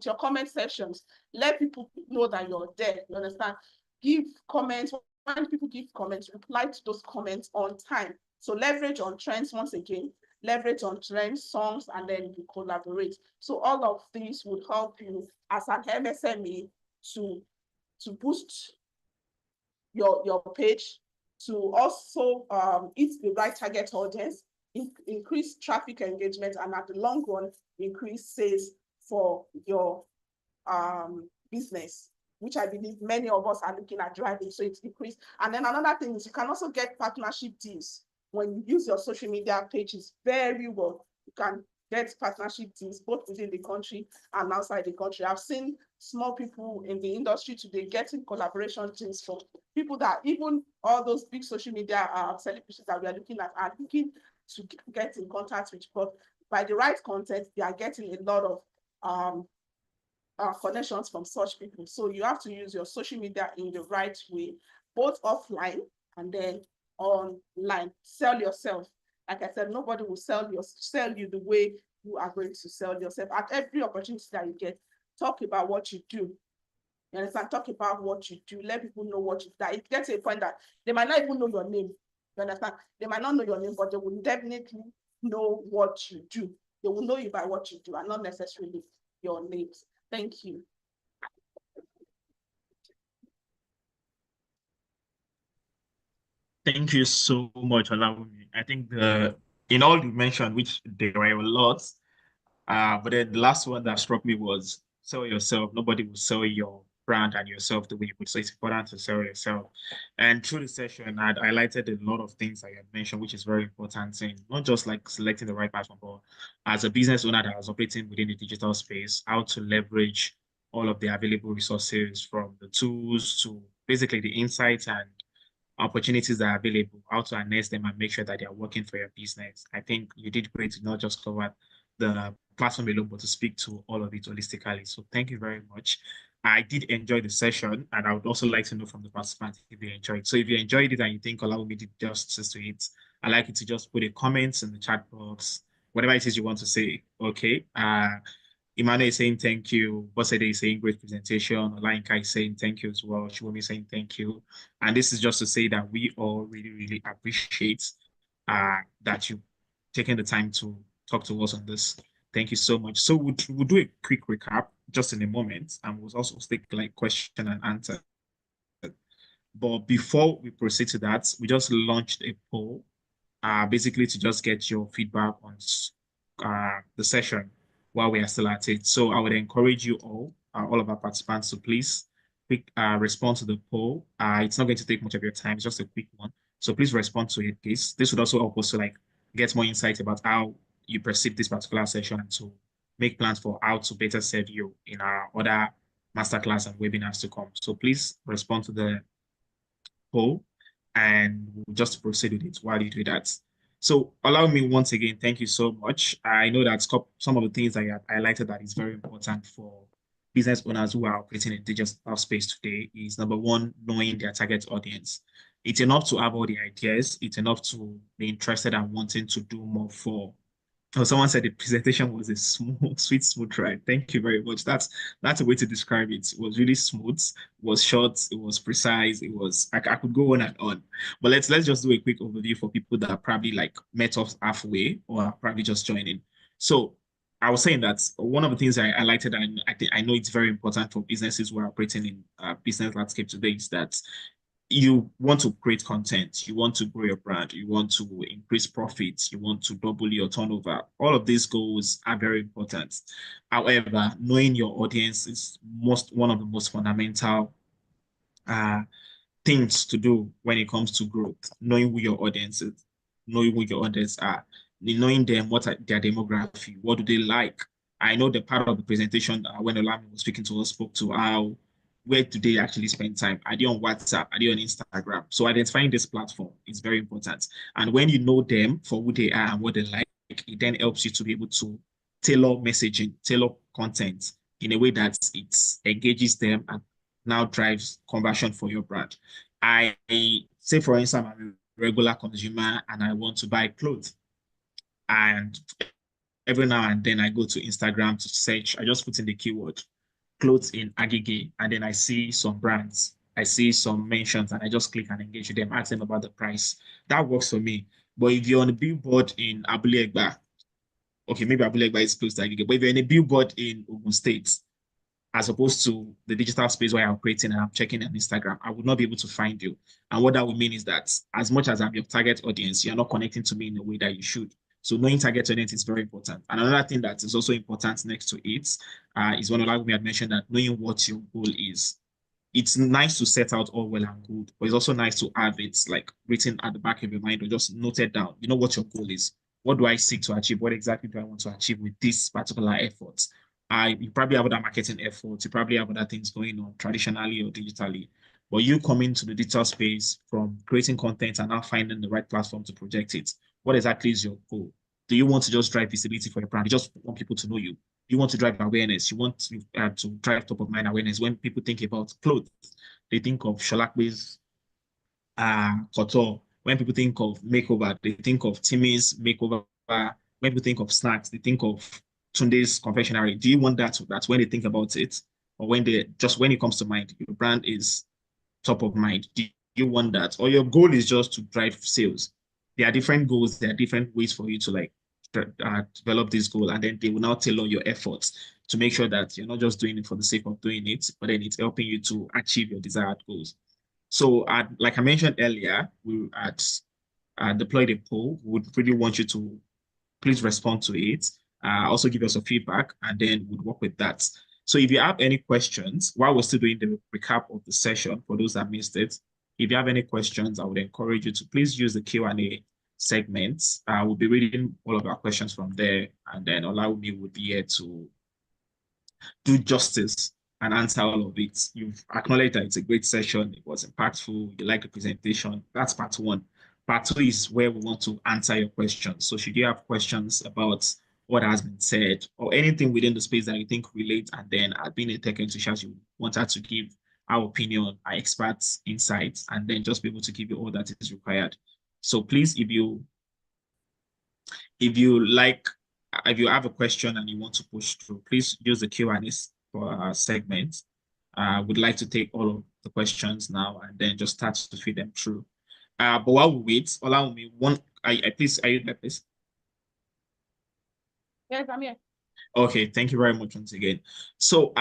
your comment sections. Let people know that you're there. You understand? Give comments. When people give comments, reply to those comments on time. So leverage on trends once again, leverage on trends, songs, and then you collaborate. So all of these would help you as an MSME to boost your page, to also hit the right target audience, increase traffic engagement, and at the long run, increase sales for your business, which I believe many of us are looking at driving. So it's increased. And then another thing is you can also get partnership deals when you use your social media pages very well. You can get partnership deals both within the country and outside the country. I've seen small people in the industry today getting collaboration deals from people that even all those big social media celebrities that we are looking at are looking to get in contact with. But by the right content, they are getting a lot of connections from such people. So you have to use your social media in the right way, both offline and then online. Sell yourself. Like I said, nobody will sell you the way you are going to sell yourself. At every opportunity that you get, talk about what you do. You understand? Talk about what you do. Let people know what you do. It gets to a point that they might not even know your name. You understand? They might not know your name, but they will definitely know what you do. They will know you by what you do and not necessarily your names. Thank you. Thank you so much, Olawumi. I think in all you mentioned, which there were a lot, but then the last one that struck me was sell yourself. Nobody will sell your brand and yourself the way you would. So it's important to sell yourself. And through the session, I had highlighted a lot of things that you had mentioned, which is very important in not just like selecting the right platform, but as a business owner that was operating within the digital space, how to leverage all of the available resources from the tools to basically the insights and opportunities that are available, how to harness them and make sure that they are working for your business. I think you did great to not just cover the platform alone, but to speak to all of it holistically. So thank you very much. I did enjoy the session, and I would also like to know from the participants if they enjoyed. So if you enjoyed it and you think Olawumi did justice to it, I'd like you to just put a comment in the chat box, whatever it is you want to say. Okay. Emmanuel is saying thank you. Bosede is saying great presentation. Olainka is saying thank you as well. Shiwomi is saying thank you. And this is just to say that we all really, really appreciate that you taking the time to talk to us on this. Thank you so much. So we'll do a quick recap just in a moment, and we'll also take like question and answer. But before we proceed to that, we just launched a poll, basically to just get your feedback on the session while we are still at it. So I would encourage you all of our participants, to please quick respond to the poll. It's not going to take much of your time. It's just a quick one. So please respond to it, please. This would also help us to like get more insight about how you perceive this particular session and to make plans for how to better serve you in our other masterclass and webinars to come. So please respond to the poll and we'll just proceed with it while you do that. So allow me once again, thank you so much. I know that some of the things that you have highlighted that is very important for business owners who are operating in digital space today is number one, knowing their target audience. It's enough to have all the ideas. It's enough to be interested and wanting to do more for. Oh, someone said the presentation was a smooth, smooth ride. Thank you very much. That's a way to describe it. It was really smooth, it was short, it was precise, it was I could go on and on. But let's just do a quick overview for people that are probably like met us halfway or are probably just joining. So I was saying that one of the things I highlighted, and I know it's very important for businesses who are operating in business landscape today, is that you want to create content, you want to grow your brand, you want to increase profits, you want to double your turnover. All of these goals are very important. However, knowing your audience is one of the most fundamental uh, things to do when it comes to growth. Knowing who your audience is, knowing who your audience are, knowing them, what are their demography, what do they like. I know the part of the presentation when Olami was speaking to us spoke to how where do they actually spend time? Are they on WhatsApp? Are they on Instagram? So identifying this platform is very important. And when you know them for who they are and what they like, it then helps you to be able to tailor messaging, tailor content in a way that it engages them and now drives conversion for your brand. I say, for instance, I'm a regular consumer and I want to buy clothes. And every now and then I go to Instagram to search. I just put in the keyword clothes in Agege, and then I see some brands. I see some mentions, and I just click and engage with them, ask them about the price. That works for me. But if you're on a billboard in Abule Egba, okay, maybe Abule Egba is close to Agege, but if you're in a billboard in Ogun State, as opposed to the digital space where I'm creating and I'm checking on Instagram, I would not be able to find you. And what that would mean is that as much as I'm your target audience, you're not connecting to me in a way that you should. So knowing target audience is very important. And another thing that is also important next to it is when Olagumi had mentioned that knowing what your goal is. It's nice to set out all well and good, but it's also nice to have it like written at the back of your mind or just noted down. You know what your goal is. What do I seek to achieve? What exactly do I want to achieve with this particular effort? You probably have other marketing efforts. You probably have other things going on traditionally or digitally. But you come into the digital space from creating content and now finding the right platform to project it. What exactly is your goal? Do you want to just drive visibility for your brand? You just want people to know you. You want to drive awareness. You want to drive top of mind awareness. When people think about clothes, they think of Sholakwe's couture. When people think of makeover, they think of Timmy's makeover. When people think of snacks, they think of Tunde's confectionery. Do you want that? That's when they think about it, or when they just when it comes to mind, your brand is top of mind. Do you want that, or your goal is just to drive sales? There are different goals. There are different ways for you to like develop this goal, and then they will now tailor your efforts to make sure that you're not just doing it for the sake of doing it, but then it's helping you to achieve your desired goals. So, like I mentioned earlier, we had deployed a poll. We would really want you to please respond to it. Also give us a feedback, and then we'd work with that. So if you have any questions, while we're still doing the recap of the session, for those that missed it, if you have any questions, I would encourage you to please use the Q&A segment. We'll be reading all of our questions from there, and then Olawumi would be here to do justice and answer all of it. You've acknowledged that it's a great session. It was impactful. You like the presentation. That's part one. Part two is where we want to answer your questions. So should you have questions about what has been said or anything within the space that you think relates, and then being a tech enthusiast, you want us to give our opinion, our experts' insights, and then just be able to give you all that is required. So please, if you like, if you have a question and you want to push through, please use the Q&A for our segment. Would like to take all of the questions now and then just start to feed them through. But while we wait, allow me one. Please, are you there, please? Yes, I'm here. Okay, thank you very much once again. So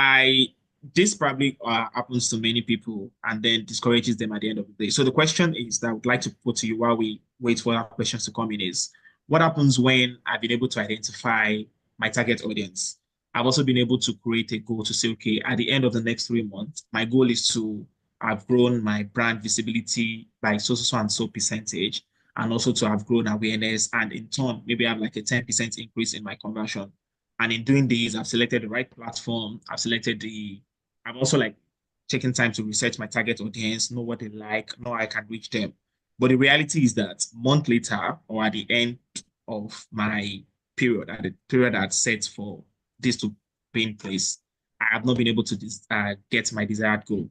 this probably happens to many people and then discourages them at the end of the day. So the question is that I would like to put to you while we wait for our questions to come in is, what happens when I've been able to identify my target audience? I've also been able to create a goal to say, okay, at the end of the next 3 months, my goal is to have grown my brand visibility by so and so percentage, and also to have grown awareness, and in turn, maybe have like a 10% increase in my conversion. And in doing this, I've selected the right platform. I've also like taken time to research my target audience, know what they like, know I can reach them. But the reality is that month later or at the end of my period, at the period I'd set for this to be in place, I have not been able to get my desired goal.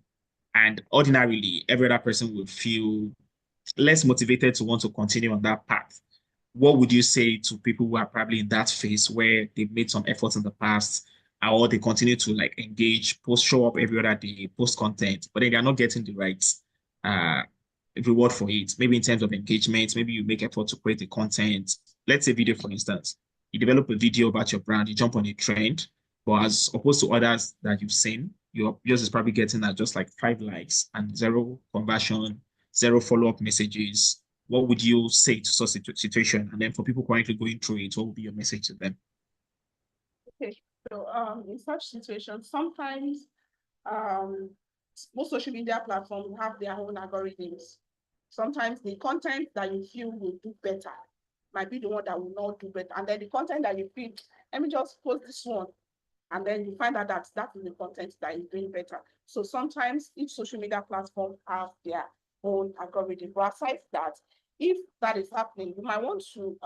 And ordinarily, every other person will feel less motivated to want to continue on that path. What would you say to people who are probably in that phase where they've made some efforts in the past, or they continue to like engage, show up every other day, post content, but then they're not getting the right uh, reward for it? Maybe in terms of engagement, maybe you make effort to create the content. Let's say video, for instance. You develop a video about your brand, you jump on a trend, but as opposed to others that you've seen, yours is probably getting at just like 5 likes and zero conversion, zero follow-up messages. What would you say to such a situation? And then for people currently going through it, what would be your message to them? Okay, so in such situations, sometimes most social media platforms have their own algorithms. Sometimes the content that you feel will do better might be the one that will not do better. And then the content that you feel, let me just post this one. And then you find out that that is the content that is doing better. So sometimes each social media platform have their own algorithm. But aside that, if that is happening, you might want to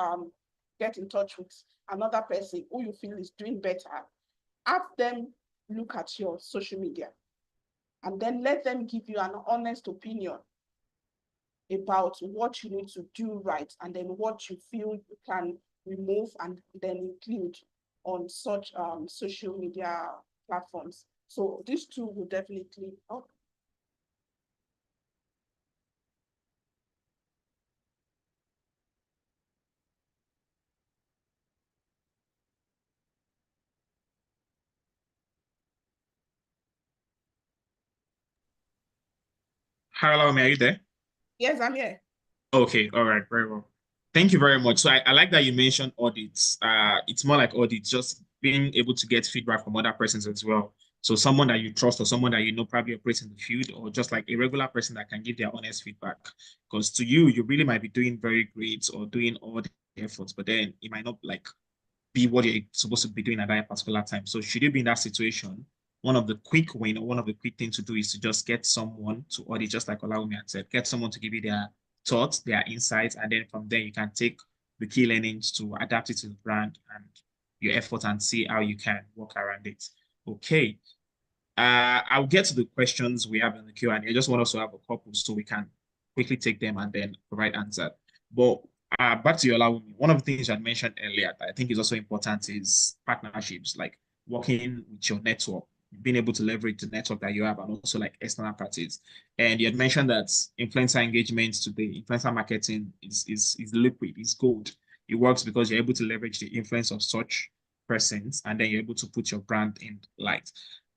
get in touch with another person who you feel is doing better. Have them look at your social media and then let them give you an honest opinion about what you need to do right and then what you feel you can remove and then include on such social media platforms. So these two will definitely help. Hello, are you there? Yes, I'm here. Okay, all right, very well. Thank you very much. So I like that you mentioned audits. It's more like audits, just being able to get feedback from other persons as well. So someone that you trust or someone that you know probably operates in the field, or just like a regular person that can give their honest feedback. Because to you, you really might be doing very great or doing all the efforts, but then it might not like be what you're supposed to be doing at that particular time. So should you be in that situation, one of the quick win or one of the quick things to do is to just get someone to audit, just like Olawumi had said, get someone to give you their thoughts, their insights, and then from there you can take the key learnings to adapt it to the brand and your effort and see how you can work around it. Okay. I'll get to the questions we have in the Q&A. I just want us to have a couple so we can quickly take them and then provide answer. But back to your Olawumi, one of the things you had mentioned earlier that I think is also important is partnerships, like working with your network, being able to leverage the network that you have and also like external parties. And you had mentioned that influencer engagement today, influencer marketing is liquid, is gold. It works because you're able to leverage the influence of such persons and then you're able to put your brand in light.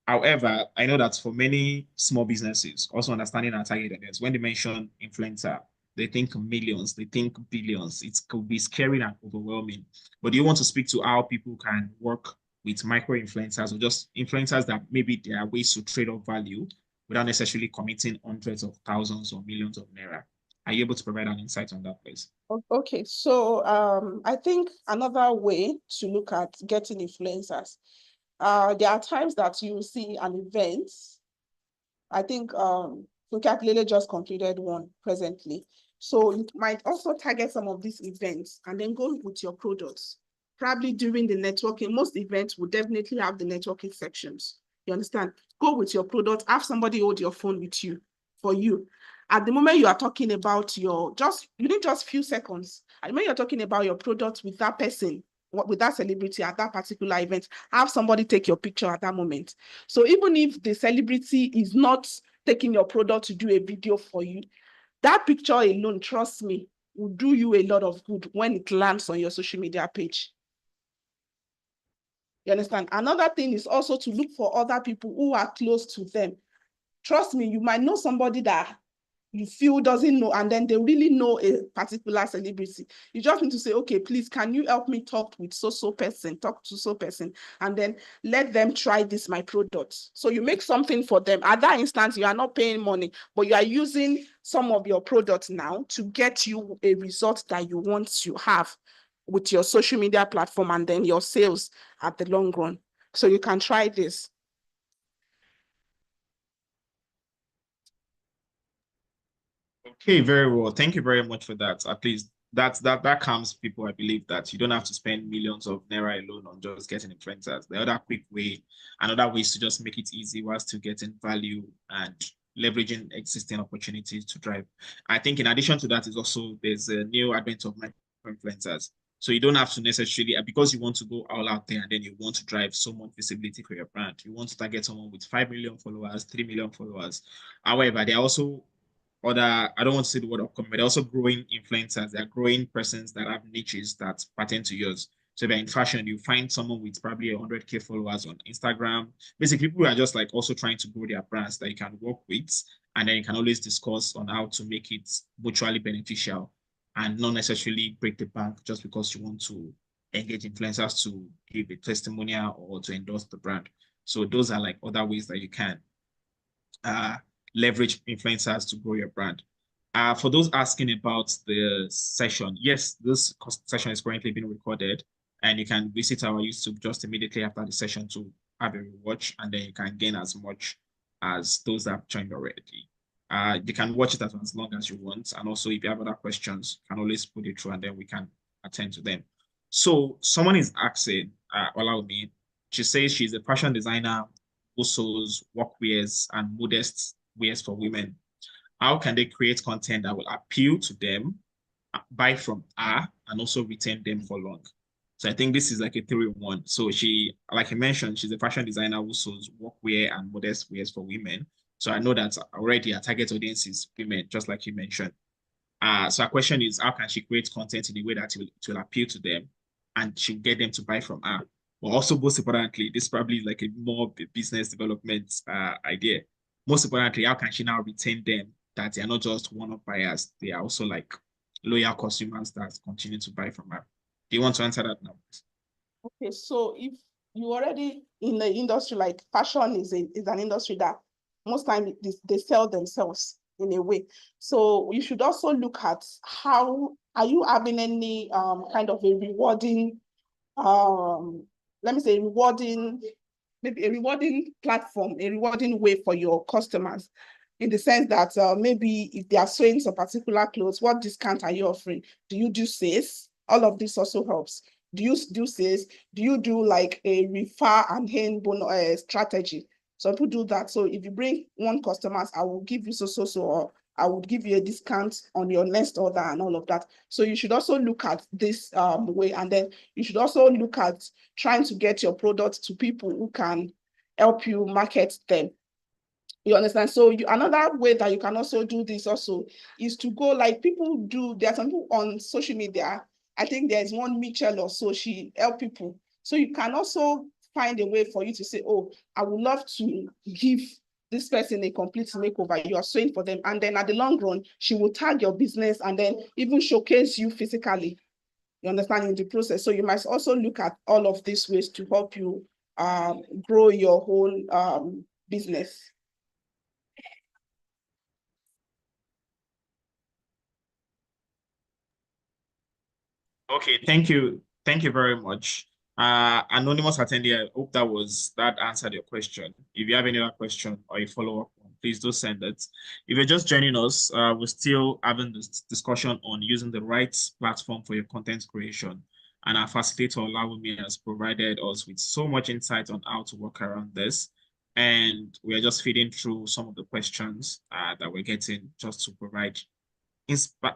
However, I know that for many small businesses, also understanding our target audience, when they mention influencer, they think millions, they think billions. It could be scary and overwhelming. But do you want to speak to how people can work with micro influencers or just influencers that maybe there are ways to trade off value without necessarily committing hundreds of thousands or millions of naira? Are you able to provide an insight on that, please? Okay, so I think another way to look at getting influencers, there are times that you see an event. I think Lele just concluded one presently. So you might also target some of these events and then go with your products. Probably during the networking, most events will definitely have the networking sections. You understand? Go with your product, have somebody hold your phone with you for you. At the moment you are talking about you need just few seconds. At the moment you're talking about your product with that person, with that celebrity at that particular event, have somebody take your picture at that moment. So even if the celebrity is not taking your product to do a video for you, that picture alone, trust me, will do you a lot of good when it lands on your social media page. You understand? Another thing is also to look for other people who are close to them. Trust me, you might know somebody that you feel doesn't know, and then they really know a particular celebrity. You just need to say, okay, please, can you help me talk with so person, talk to so person, and then let them try this, my product. So you make something for them. At that instance, you are not paying money, but you are using some of your products now to get you a result that you want to have with your social media platform and then your sales at the long run. So you can try this. Okay, very well. Thank you very much for that. At least that calms people. I believe that you don't have to spend millions of naira alone on just getting influencers. The other quick way, another way is to just make it easy while still getting value and leveraging existing opportunities to drive. I think in addition to that is also there's a new advent of micro influencers. So you don't have to necessarily because you want to go all out there and then you want to drive so much visibility for your brand. You want to target someone with 5 million followers, 3 million followers. However, there are also other, I don't want to say the word upcoming, but they're also growing influencers. They're growing persons that have niches that pertain to yours. So if you're in fashion, you find someone with probably 100K followers on Instagram. Basically, people are just like also trying to grow their brands that you can work with. And then you can always discuss on how to make it mutually beneficial and not necessarily break the bank just because you want to engage influencers to give a testimonial or to endorse the brand. So those are like other ways that you can uh, leverage influencers to grow your brand. For those asking about the session, yes, this session is currently being recorded, and you can visit our YouTube just immediately after the session to have a watch, and then you can gain as much as those that have joined already. You can watch it as long as you want, and also if you have other questions, you can always put it through, and then we can attend to them. So someone is asking, allow me. She says she's a fashion designer sews workwears and modest wears for women. How can they create content that will appeal to them, buy from her, and also retain them for long? So I think this is like a 3-in-1. So she, like I mentioned, she's a fashion designer who sews workwear and modest wears for women. So I know that already her target audience is women, just like you mentioned. So our question is, how can she create content in a way that it will appeal to them and she'll get them to buy from her? But also, most importantly, this probably is like a more business development idea. Most importantly, how can she now retain them that they are not just one-off buyers, they are also like loyal consumers that continue to buy from her? Do you want to answer that now? Okay, so if you already in the industry, like fashion is an industry that most times they sell themselves in a way. So you should also look at how are you having any kind of a rewarding let me say rewarding, maybe a rewarding platform, a rewarding way for your customers, in the sense that maybe if they are sewing some particular clothes, what discount are you offering? Do you do sales? All of this also helps. Do you do sales? Do you do like a refer and hand bonus strategy? Some people do that. So if you bring one customers, I will give you so, or I would give you a discount on your next order and all of that. So you should also look at this way, and then you should also look at trying to get your product to people who can help you market them. You understand? So another way that you can also do this also is to go, like people do, there are some people on social media. I think there's one Mitchell or so, she help people. So you can also find a way for you to say, oh, I would love to give this person a complete makeover. You are sewing for them. And then at the long run, she will tag your business and then even showcase you physically. You understand, in the process. So you must also look at all of these ways to help you grow your whole business. Okay, thank you. Thank you very much. Anonymous attendee, I hope that answered your question. If you have any other question or a follow-up one, please do send it. If you're just joining us, we're still having this discussion on using the right platform for your content creation. And our facilitator, Olawumi, has provided us with so much insight on how to work around this. And we are just feeding through some of the questions that we're getting just to provide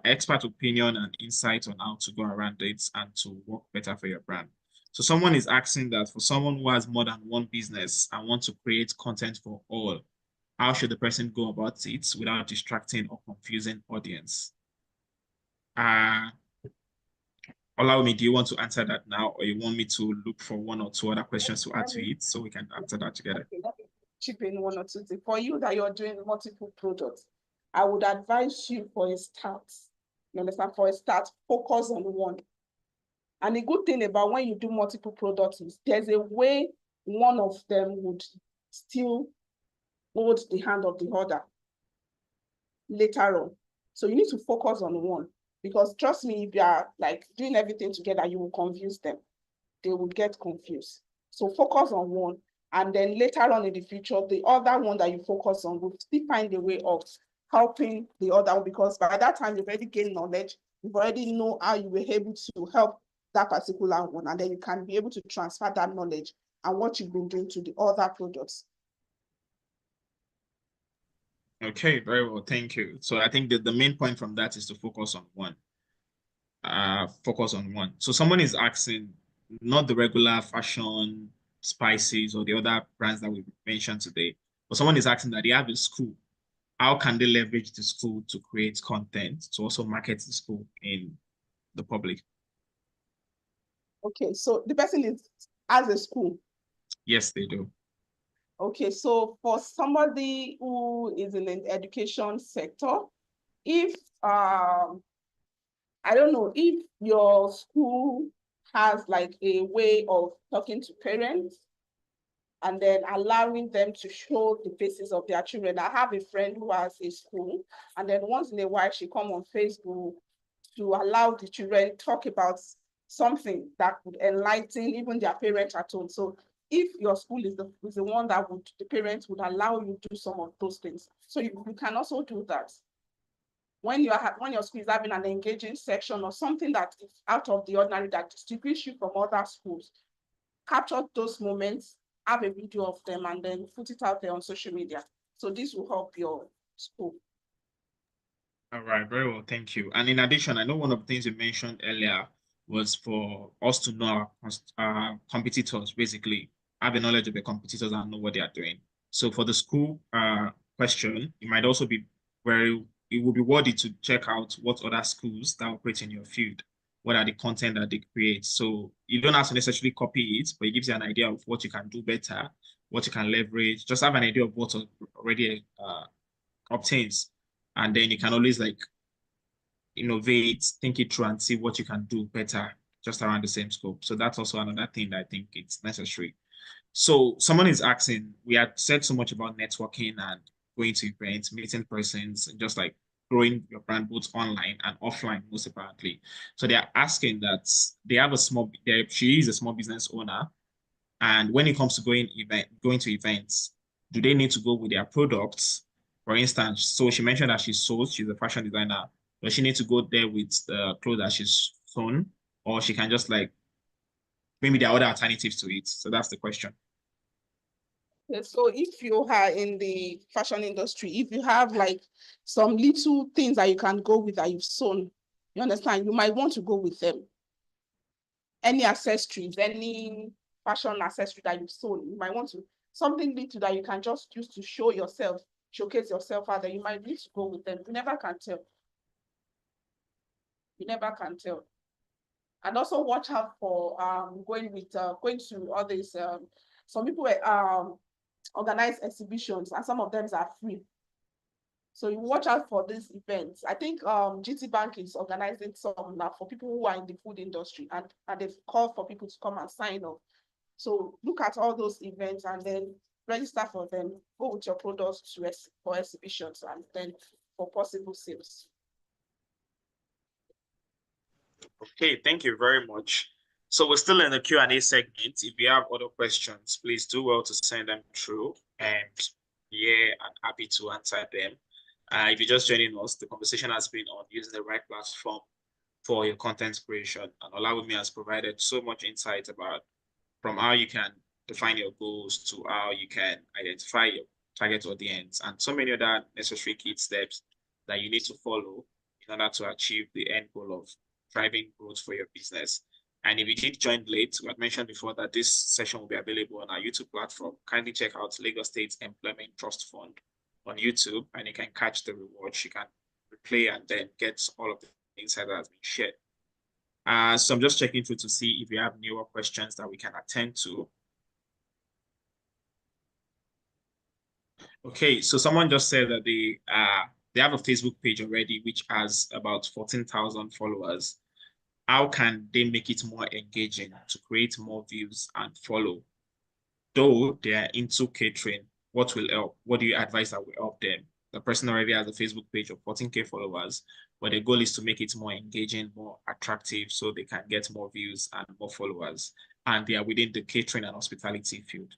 expert opinion and insight on how to go around it and to work better for your brand. So someone is asking that for someone who has more than one business and want to create content for all, how should the person go about it without distracting or confusing audience? Allow me, do you want to answer that now, or you want me to look for one or two other questions to add to it so we can answer that together? Okay, let me chip in one or two things. For you that you're doing multiple products, I would advise you for a start. You understand? For a start, focus on one. And the good thing about when you do multiple products is there's a way one of them would still hold the hand of the other later on. So you need to focus on one, because trust me, if you are like doing everything together, you will confuse them. They will get confused. So focus on one, and then later on in the future, the other one that you focus on will still find a way of helping the other one, because by that time you've already gained knowledge, you've already know how you were able to help that particular one, and then you can be able to transfer that knowledge and what you've been doing to the other products. Okay, very well, thank you. So I think that the main point from that is to focus on one. Focus on one. So someone is asking, not the regular fashion, spices, or the other brands that we mentioned today, but someone is asking that they have a school. How can they leverage the school to create content to also market the school in the public? Okay, so the person is as a school. Yes, they do. Okay, so for somebody who is in the education sector, if I don't know, if your school has like a way of talking to parents and then allowing them to show the faces of their children. I have a friend who has a school, and then once in a while she come on Facebook to allow the children talk about something that would enlighten even their parents at home. So if your school is the one that would, the parents would allow you to do some of those things. So you can also do that. When your school is having an engaging section or something that is out of the ordinary that distinguishes you from other schools, capture those moments, have a video of them, and then put it out there on social media. So this will help your school. All right, very well, thank you. And in addition, I know one of the things you mentioned earlier was for us to know our competitors, basically, have a knowledge of the competitors and know what they are doing. So for the school question, it might also be it will be worthy to check out what other schools that operate in your field, what are the content that they create. So you don't have to necessarily copy it, but it gives you an idea of what you can do better, what you can leverage. Just have an idea of what already obtains. And then you can always like innovate, think it through, and see what you can do better just around the same scope. So that's also another thing that I think it's necessary. So someone is asking, we had said so much about networking and going to events, meeting persons, and just like growing your brand both online and offline, most importantly. So they're asking that they have she is a small business owner. And when it comes to going to events, do they need to go with their products? For instance, so she mentioned that she's a fashion designer. Does she need to go there with the clothes that she's sewn? Or she can just like, maybe there are other alternatives to it. So that's the question. So if you are in the fashion industry, if you have like some little things that you can go with that you've sewn, you understand, you might want to go with them. Any accessories, any fashion accessory that you've sewn, you might want to, something little that you can just use to show yourself, showcase yourself out there, you might need to go with them. You never can tell. You never can tell. And also watch out for going to all these some people organize exhibitions and some of them are free. So you watch out for these events. I think GT Bank is organizing some now for people who are in the food industry, and they've called for people to come and sign up. So look at all those events and then register for them, go with your products for exhibitions and then for possible sales. Okay, thank you very much. So we're still in the Q&A segment. If you have other questions, please do well to send them through. And yeah, I'm happy to answer them. If you're just joining us, the conversation has been on using the right platform for your content creation. And Olawumi has provided so much insight about from how you can define your goals to how you can identify your target audience and so many other necessary key steps that you need to follow in order to achieve the end goal of driving growth for your business. And if you did join late, we had mentioned before that this session will be available on our YouTube platform. Kindly check out Lagos State Employment Trust Fund on YouTube and you can catch the rewards. You can replay and then get all of the insight that has been shared. So I'm just checking through to see if you have newer questions that we can attend to. Okay, so someone just said that they have a Facebook page already, which has about 14,000 followers. How can they make it more engaging to create more views and follow? Though they are into catering, what will help? What do you advise that will help them? The person already has a Facebook page of 14K followers, but the goal is to make it more engaging, more attractive, so they can get more views and more followers. And they are within the catering and hospitality field.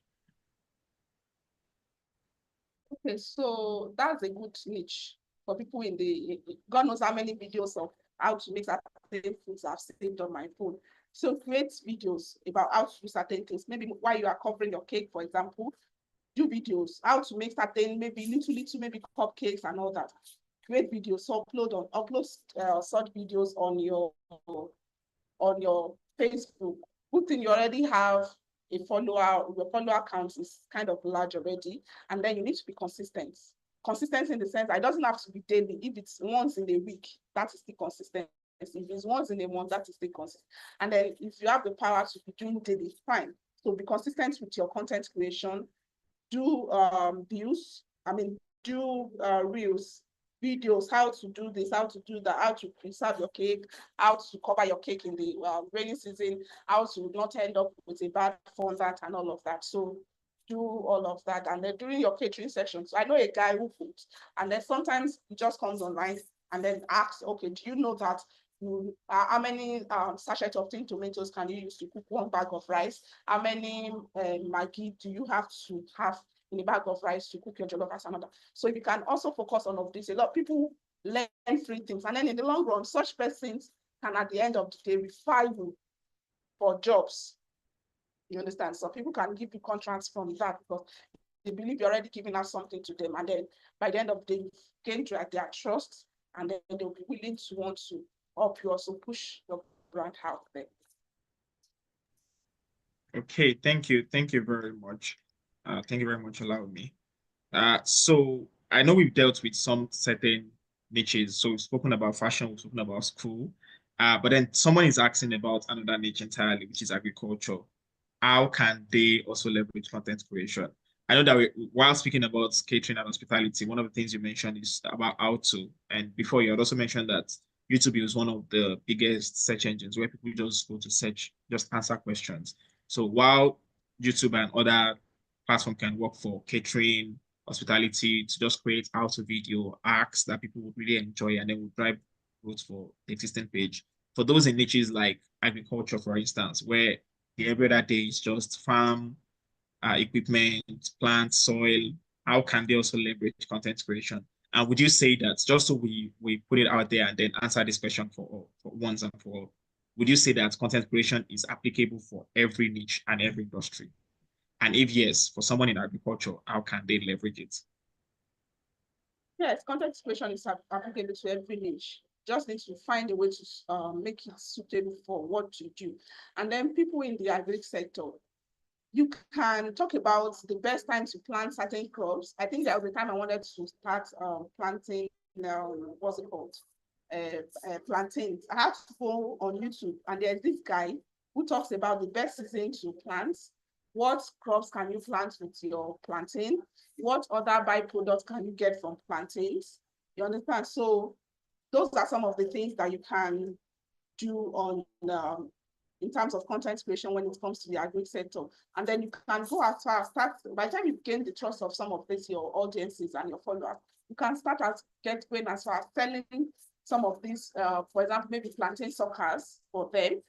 Okay, so that's a good niche for people in the, God knows how many videos of how to make certain foods I've saved on my phone. So create videos about how to do certain things. Maybe while you are covering your cake, for example, do videos, how to make certain, maybe little, maybe cupcakes and all that. Create videos, so upload such videos on your Facebook. Good thing you already have a follower, your follower count is kind of large already, and then you need to be consistent. Consistent in the sense that it doesn't have to be daily. If it's once in a week, that is still consistent. If it's once in a month, that is still consistent. And then if you have the power to be doing daily, fine. So be consistent with your content creation. Do do reels, videos, how to do this, how to do that, how to preserve your cake, how to cover your cake in the rainy season, how to not end up with a bad fondant and all of that. So do all of that. And then during your catering sessions, so I know a guy who cooks, and then sometimes he just comes online and then asks, okay, do you know that how many sachet of tin tomatoes can you use to cook one bag of rice? How many Maggi do you have to have in a bag of rice to cook your jollof rice and other? So you can also focus on of this. A lot of people learn free things, and then in the long run, such persons can at the end of the day refer you for jobs. You understand? So people can give you contracts from that because they believe you're already giving out something to them, and then by the end of the day, you gain their trust, and then they'll be willing to want to help you also push your brand out there. Okay, thank you. Thank you very much. Thank you very much for allowing me. So I know we've dealt with some certain niches. So we've spoken about fashion, we've spoken about school. But then someone is asking about another niche entirely, which is agriculture. How can they also leverage content creation? I know that while speaking about catering and hospitality, one of the things you mentioned is about how to. And before you had also mentioned that YouTube is one of the biggest search engines where people just go to search, just answer questions. So while YouTube and other platforms can work for catering, hospitality, to just create how-to video acts that people would really enjoy and then would drive growth for the existing page. For those in niches like agriculture, for instance, where the every other day is just farm, equipment, plant, soil, how can they also leverage content creation? And would you say that, just so we put it out there and then answer this question for once and for all, would you say that content creation is applicable for every niche and every industry? And if yes, for someone in agriculture, how can they leverage it? Yes, content creation is applicable to every niche. Just need to find a way to make it suitable for what you do. And then people in the agri sector, you can talk about the best time to plant certain crops. I think there was a time I wanted to start planting, what's it called? Plantains. I have to go on YouTube, and there's this guy who talks about the best season to plant, what crops can you plant with your plantain, what other byproducts can you get from plantains. You understand? So those are some of the things that you can do on in terms of content creation when it comes to the agri sector. And then you can go as far as start, by the time you gain the trust of some of this, your audiences and your followers, you can start going as far as selling some of these, for example, maybe plantain suckers for them,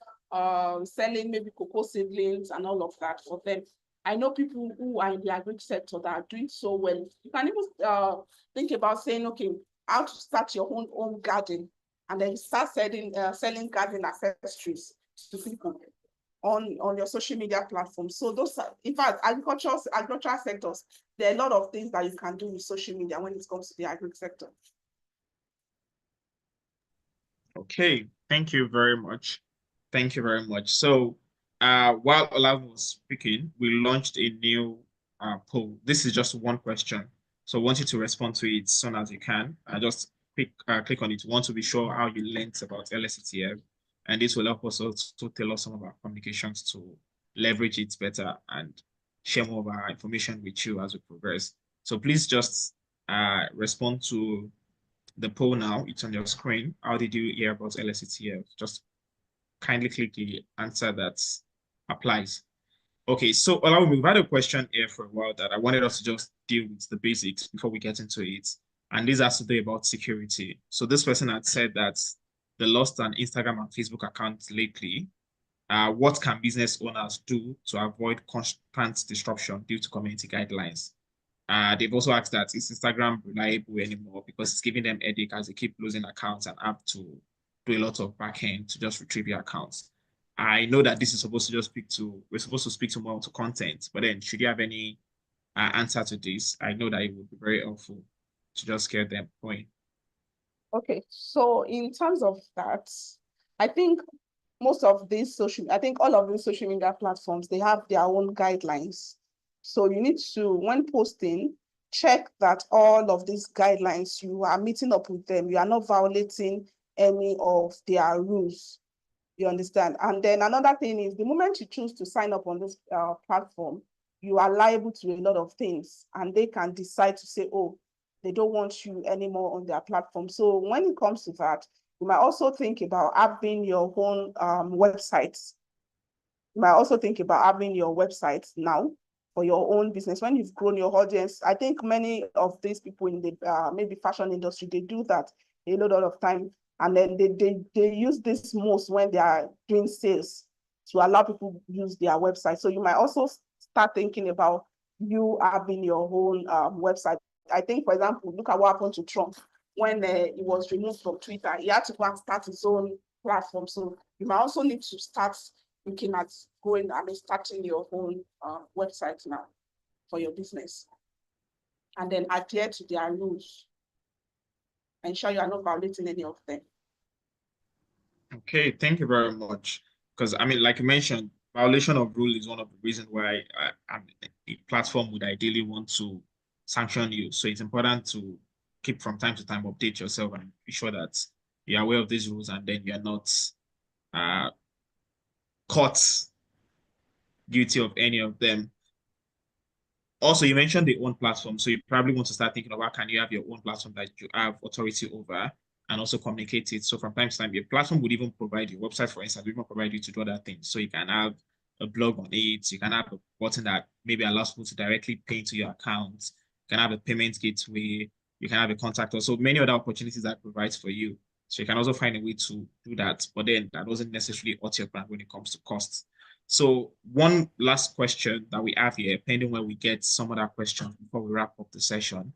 selling maybe cocoa seedlings and all of that for them. I know people who are in the agri sector that are doing so well. You can even think about saying, okay, how to start your own home garden, and then start selling garden accessories to people on your social media platforms. So those are, in fact, agricultural sectors, there are a lot of things that you can do with social media when it comes to the agri sector. Okay, thank you very much. Thank you very much. So while Olav was speaking, we launched a new poll. This is just one question. So I want you to respond to it as soon as you can. Just click on it. We want to be sure how you learned about LSETF. And this will help us also tell us some of our communications to leverage it better and share more of our information with you as we progress. So please just respond to the poll now. It's on your screen. How did you hear about LSETF? Just kindly click the answer that applies. Okay, so allow me, we've had a question here for a while that I wanted us to just deal with the basics before we get into it. And this has to do about security. So this person had said that they lost an Instagram and Facebook account lately. What can business owners do to avoid constant disruption due to community guidelines? They've also asked that is Instagram reliable anymore because it's giving them headache as they keep losing accounts and have to do a lot of backend to just retrieve your accounts. I know that this is supposed to just we're supposed to speak to more to content, but then should you have any answer to this? I know that it would be very helpful to just get them going. Okay, so in terms of that, I think I think all of these social media platforms, they have their own guidelines. So you need to, when posting, check that all of these guidelines, you are meeting up with them. You are not violating any of their rules. You understand? And then another thing is the moment you choose to sign up on this platform, you are liable to a lot of things, and they can decide to say, oh, they don't want you anymore on their platform. So when it comes to that, you might also think about having your own websites. You might also think about having your website now for your own business. When you've grown your audience, I think many of these people in the maybe fashion industry, they do that a lot of time. And then they use this most when they are doing sales to allow people to use their website. So you might also start thinking about you having your own website. I think, for example, look at what happened to Trump when he was removed from Twitter. He had to go and start his own platform. So you might also need to start looking at going and starting your own website now for your business. And then adhere to their rules. Ensure you are not violating any of them. Okay, thank you very much. Because I mean, like you mentioned, violation of rule is one of the reasons why a platform would ideally want to sanction you. So it's important to keep from time to time update yourself and be sure that you're aware of these rules and then you're not uh, caught guilty of any of them. Also, you mentioned the own platform, so you probably want to start thinking of how can you have your own platform that you have authority over and also communicate it. So from time to time, your platform would even provide your website, for instance, would even provide you to do other things. So you can have a blog on it, you can have a button that maybe allows people to directly pay into your account, you can have a payment gateway, you can have a contact us. So many other opportunities that provides for you. So you can also find a way to do that, but then that doesn't necessarily hurt your brand when it comes to costs. So one last question that we have here, pending when we get some other questions before we wrap up the session,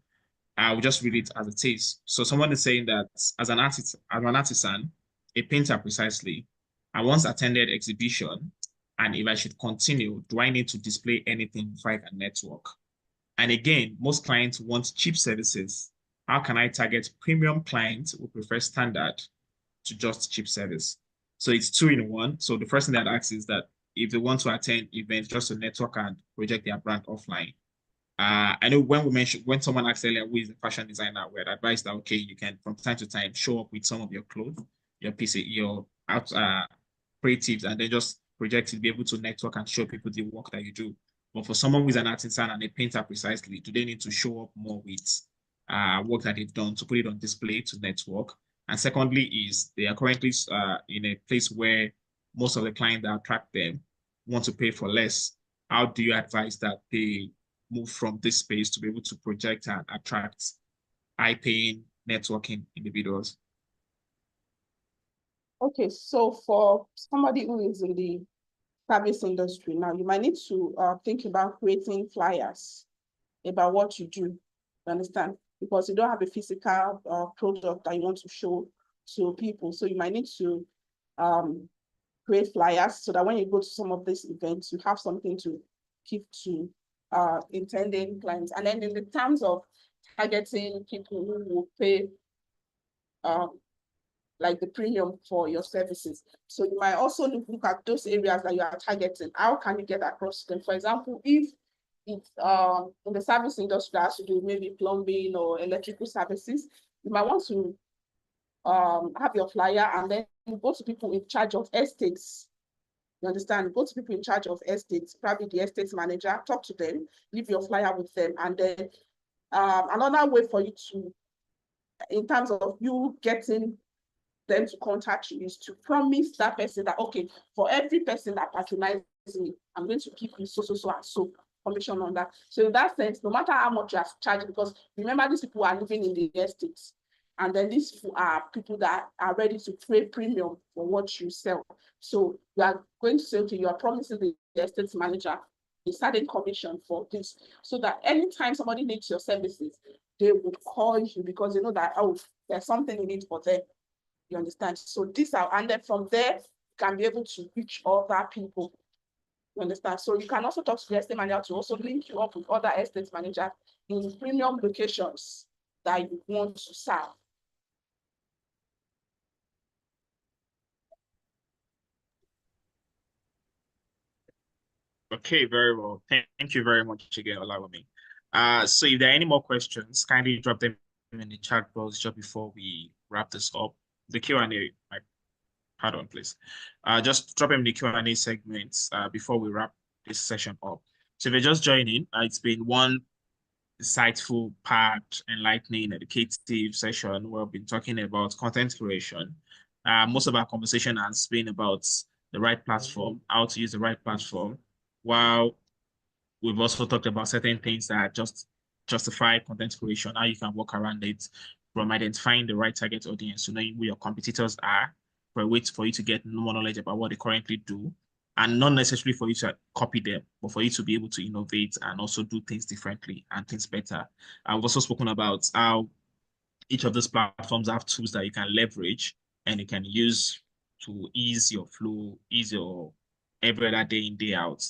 I will just read it as it is. So someone is saying that as an artisan, a painter precisely, I once attended exhibition, and if I should continue, do I need to display anything before I can network? And again, most clients want cheap services. How can I target premium clients who prefer standard to just cheap service? So it's two in one. So the first thing that asks is that if they want to attend events just to network and project their brand offline. I know when someone asked earlier who is a fashion designer, we had advised that okay, you can from time to time show up with some of your clothes, your PC, your out creatives, and then just project it, be able to network and show people the work that you do. But for someone who is an artisan and a painter precisely, do they need to show up more with work that they've done to put it on display to network? And secondly, is they are currently in a place where most of the clients that attract them want to pay for less. How do you advise that they move from this space to be able to project and attract high-paying networking individuals? Okay, so for somebody who is in the service industry now, you might need to think about creating flyers about what you do. You understand? Because you don't have a physical product that you want to show to people. So you might need to create flyers so that when you go to some of these events, you have something to give to intending clients. And then in the terms of targeting people who will pay um, like the premium for your services. So you might also look at those areas that you are targeting. How can you get across them? For example, if it's in the service industry that has to do maybe plumbing or electrical services, you might want to have your flyer and then go to people in charge of estates. You understand? Go to people in charge of estates, probably the estate manager, talk to them, leave your flyer with them. And then another way for you to, in terms of you getting them to contact you is to promise that person that, okay, for every person that patronizes me, I'm going to give you so, so, so, and so commission on that. So in that sense, no matter how much you are charging, because remember, these people are living in the estates. And then these are people that are ready to pay premium for what you sell. So you are going to say, okay, you are promising the estate manager a certain commission for this, so that anytime somebody needs your services, they would call you because they know that, oh, there's something in it for them. You understand? So these are, and then from there, you can be able to reach other people. You understand? So you can also talk to the estate manager to also link you up with other estate managers in premium locations that you want to serve. Okay, very well. Thank you very much again, Olawumi. So if there are any more questions, kindly drop them in the chat box just before we wrap this up. The Q&A, pardon, please. Just drop them in the Q&A segments before we wrap this session up. So if you're just joining, it's been one insightful, packed, enlightening, educative session where we've been talking about content creation. Most of our conversation has been about the right platform, how to use the right platform, while we've also talked about certain things that just justify content creation, how you can work around it, from identifying the right target audience to knowing who your competitors are, for a way for you to get more knowledge about what they currently do, and not necessarily for you to copy them, but for you to be able to innovate and also do things differently and things better. I've also spoken about how each of these platforms have tools that you can leverage and you can use to ease your flow, ease your every other day in, day out,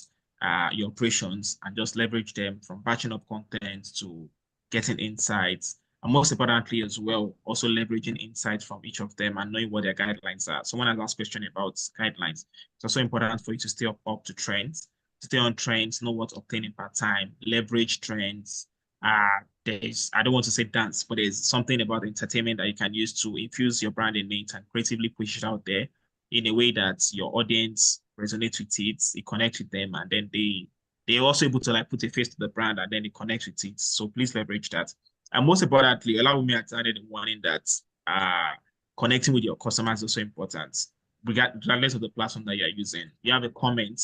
your operations, and just leverage them from batching up content to getting insights And most importantly as well, also leveraging insights from each of them and knowing what their guidelines are. Someone has asked a question about guidelines. It's also important for you to stay up to trends, stay on trends, know what's obtaining per time, leverage trends. I don't want to say dance, but there's something about entertainment that you can use to infuse your brand in it and creatively push it out there in a way that your audience resonates with it, it connects with them, and then they're also able to like put a face to the brand and then they connect with it. So please leverage that. And most importantly, allow me to add in warning that connecting with your customers is also important, regardless of the platform that you're using. You have a comment,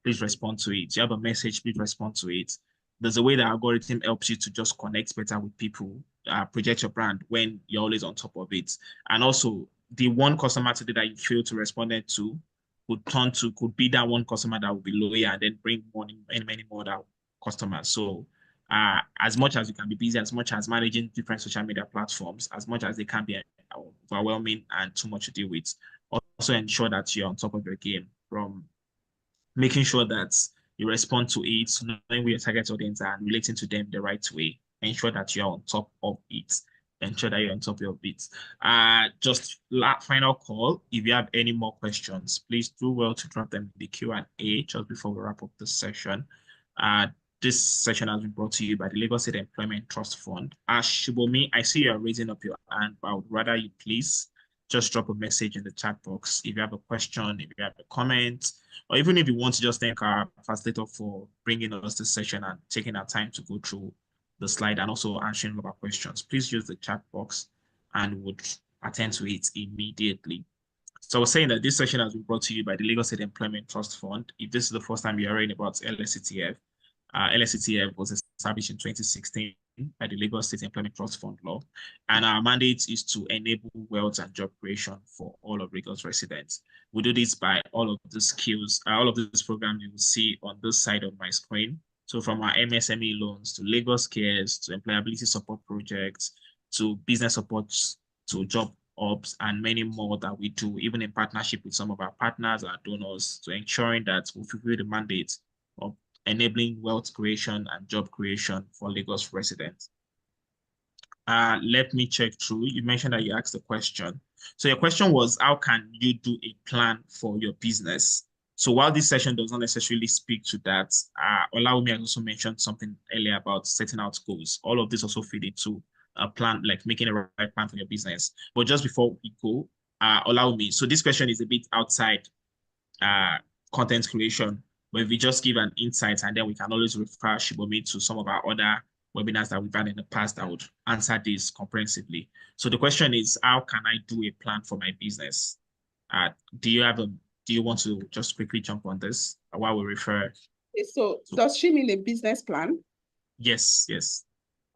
please respond to it. You have a message, please respond to it. There's a way the algorithm helps you to just connect better with people, project your brand when you're always on top of it. And also, the one customer today that you fail to respond to could be that one customer that will be loyal and then bring many more that customers. So as much as you can be busy, as much as managing different social media platforms, as much as they can be overwhelming and too much to deal with, also ensure that you're on top of your game from making sure that you respond to it, knowing who your target audience are and relating to them the right way. Ensure that you're on top of it. Ensure that you're on top of it. Just final call. If you have any more questions, please do well to drop them in the Q&A just before we wrap up this session. This session has been brought to you by the Lagos State Employment Trust Fund. Shubomi, I see you're raising up your hand, but I would rather you please just drop a message in the chat box if you have a question, if you have a comment, or even if you want to just thank our facilitator for bringing us this session and taking our time to go through the slide and also answering all of our questions. Please use the chat box and would attend to it immediately. So I was saying that this session has been brought to you by the Lagos State Employment Trust Fund. If this is the first time you're hearing about LSCTF, LSCTF was established in 2016 by the Lagos State Employment Trust Fund law, and our mandate is to enable wealth and job creation for all of Lagos residents. We do this by all of the skills, all of this program you will see on this side of my screen. So from our MSME loans to Lagos Cares to employability support projects to business supports to job ops and many more that we do, even in partnership with some of our partners, our donors, to ensuring that we fulfill the mandate of enabling wealth creation and job creation for Lagos residents. Let me check through. You mentioned that you asked a question. So your question was, how can you do a plan for your business? So while this session does not necessarily speak to that, Olawumi has also mentioned something earlier about setting out goals. All of this also feed into a plan, like making a right plan for your business. But just before we go, Olawumi, so this question is a bit outside content creation, where we just give an insight and then we can always refer Shibomi to some of our other webinars that we've done in the past that would answer this comprehensively. So the question is, how can I do a plan for my business? Do you want to just quickly jump on this while we refer? Okay, so does she mean a business plan? Yes, yes.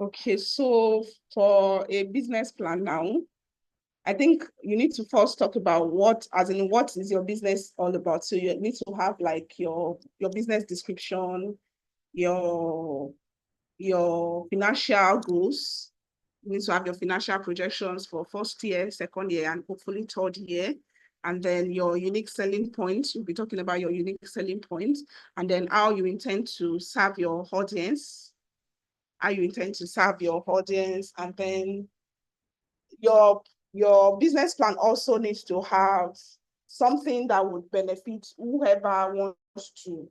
Okay, so for a business plan now, I think you need to first talk about what is your business all about. So you need to have like your business description, your financial goals. You need to have your financial projections for first year, second year, and hopefully third year. And then your unique selling points. You'll be talking about your unique selling points, and then how you intend to serve your audience, and then your business plan also needs to have something that would benefit whoever wants to.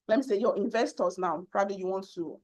Let me say your investors now. Probably you want to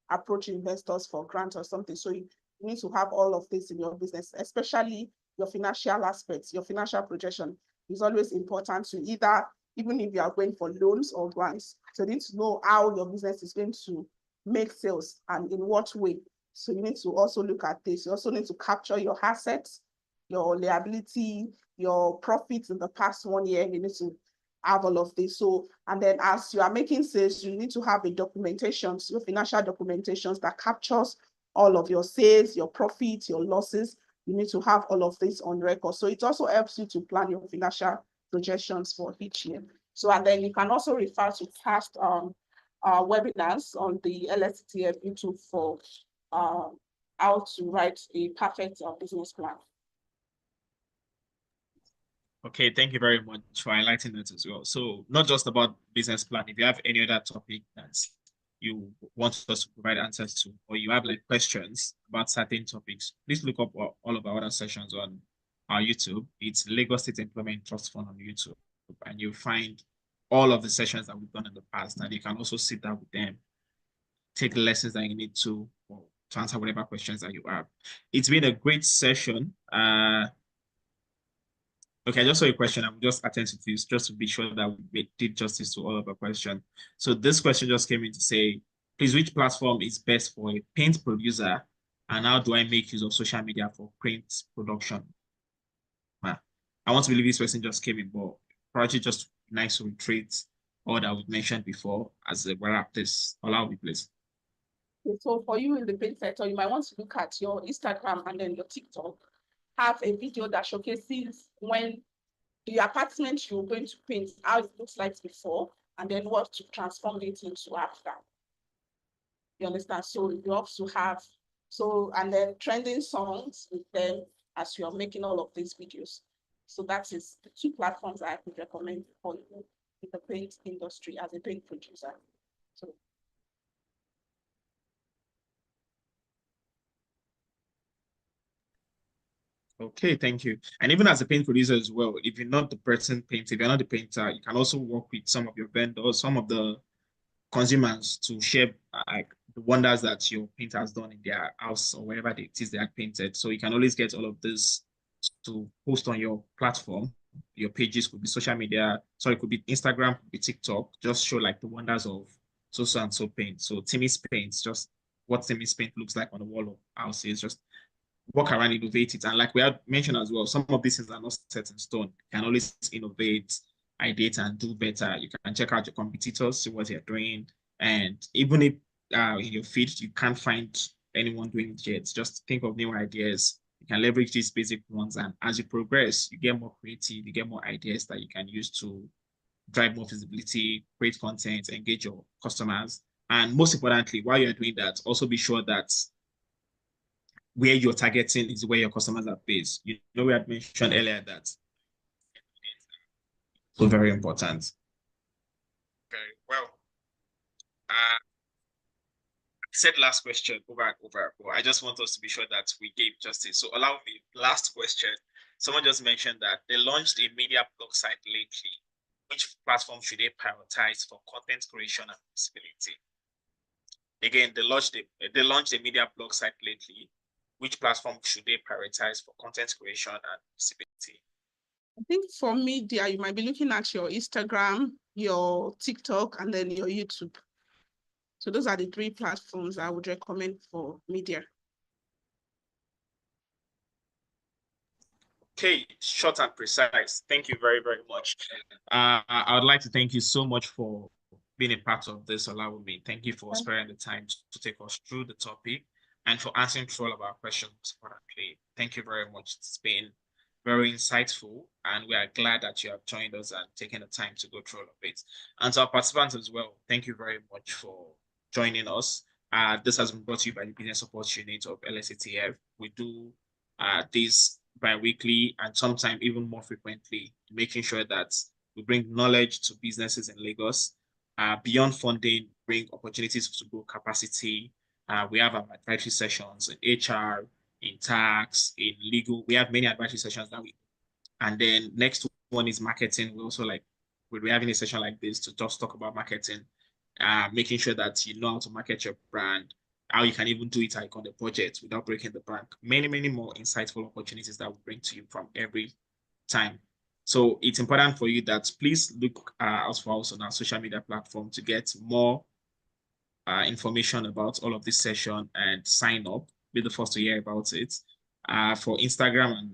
approach investors for grants or something. So you need to have all of this in your business, especially your financial aspects, your financial projection is always important to even if you are going for loans or grants. So you need to know how your business is going to make sales and in what way. So you need to also look at this. You also need to capture your assets, your liability, your profits in the past 1 year. You need to have all of this. So, and then as you are making sales, you need to have a documentation, your financial documentations that captures all of your sales, your profits, your losses. You need to have all of this on record. So it also helps you to plan your financial projections for each year. So, and then you can also refer to past webinars on the LSTF YouTube for how to write a perfect business plan. Okay, thank you very much for highlighting that as well. So not just about business plan, if you have any other topic that's you want us to provide answers to, or you have like questions about certain topics, please look up all of our other sessions on our YouTube. It's Lagos State Employment Trust Fund on YouTube, and you'll find all of the sessions that we've done in the past, and you can also sit down with them, take the lessons that you need to answer whatever questions that you have. It's been a great session. Okay, I just saw a question. I'm just attend to this just to be sure that we did justice to all of the questions. So this question just came in to say, please, which platform is best for a paint producer, and how do I make use of social media for print production? I want to believe this person just came in, but probably just nice to reiterate all that we mentioned before as a wrap this. Allow me, please. So for you in the paint sector, you might want to look at your Instagram and then your TikTok. Have a video that showcases when the apartment you're going to paint, how it looks like before, and then what to transform it into after. You understand? So you also have, and then trending songs with them as you're making all of these videos. So that is the two platforms I would recommend for you in the paint industry as a paint producer. So Okay, thank you. And even as a paint producer as well, if you're not the person painting, if you're not the painter, you can also work with some of your vendors, some of the consumers to share like the wonders that your painter has done in their house or wherever it is they are painted. So you can always get all of this to post on your platform. Your pages could be social media, sorry, it could be Instagram, could be TikTok. Just show like the wonders of so and so paint. So Timmy's paints, just what Timmy's paint looks like on the wall of houses, just work around, innovate it. And like we had mentioned as well, some of these things are not set in stone. You can always innovate, ideate, and do better. You can check out your competitors, see what they're doing. And even if in your feed you can't find anyone doing it yet, just think of new ideas. You can leverage these basic ones. And as you progress, you get more creative, you get more ideas that you can use to drive more visibility, create content, engage your customers. And most importantly, while you're doing that, also be sure that where you're targeting is where your customers are based. You know, we had mentioned earlier that. So very important. Very well. Said last question over and over, but I just want us to be sure that we gave justice. So allow me, last question. Someone just mentioned that they launched a media blog site lately. Which platform should they prioritize for content creation and visibility? Again, they launched a media blog site lately. Which platform should they prioritize for content creation and visibility? I think for media, you might be looking at your Instagram, your TikTok, and then your YouTube. So those are the three platforms I would recommend for media. Okay, short and precise. Thank you very, very much. I would like to thank you so much for being a part of this along with me. Thank you for sparing the time to take us through the topic and for answering through all of our questions. Thank you very much. It's been very insightful, and we are glad that you have joined us and taken the time to go through all of it. And to our participants as well, thank you very much for joining us. This has been brought to you by the Business Support Unit of LSATF. We do this bi-weekly and sometimes even more frequently, making sure that we bring knowledge to businesses in Lagos. Beyond funding, bring opportunities to grow capacity. We have our advisory sessions in HR, in tax, in legal. We have many advisory sessions that we, and then next one is marketing. We also we're having a session like this to just talk about marketing, making sure that you know how to market your brand, how you can even do it like on the budget without breaking the bank. Many, many more insightful opportunities that we bring to you from every time. So it's important for you that please look out for us on our social media platform to get more information about all of this session and sign up. Be the first to hear about it. For Instagram and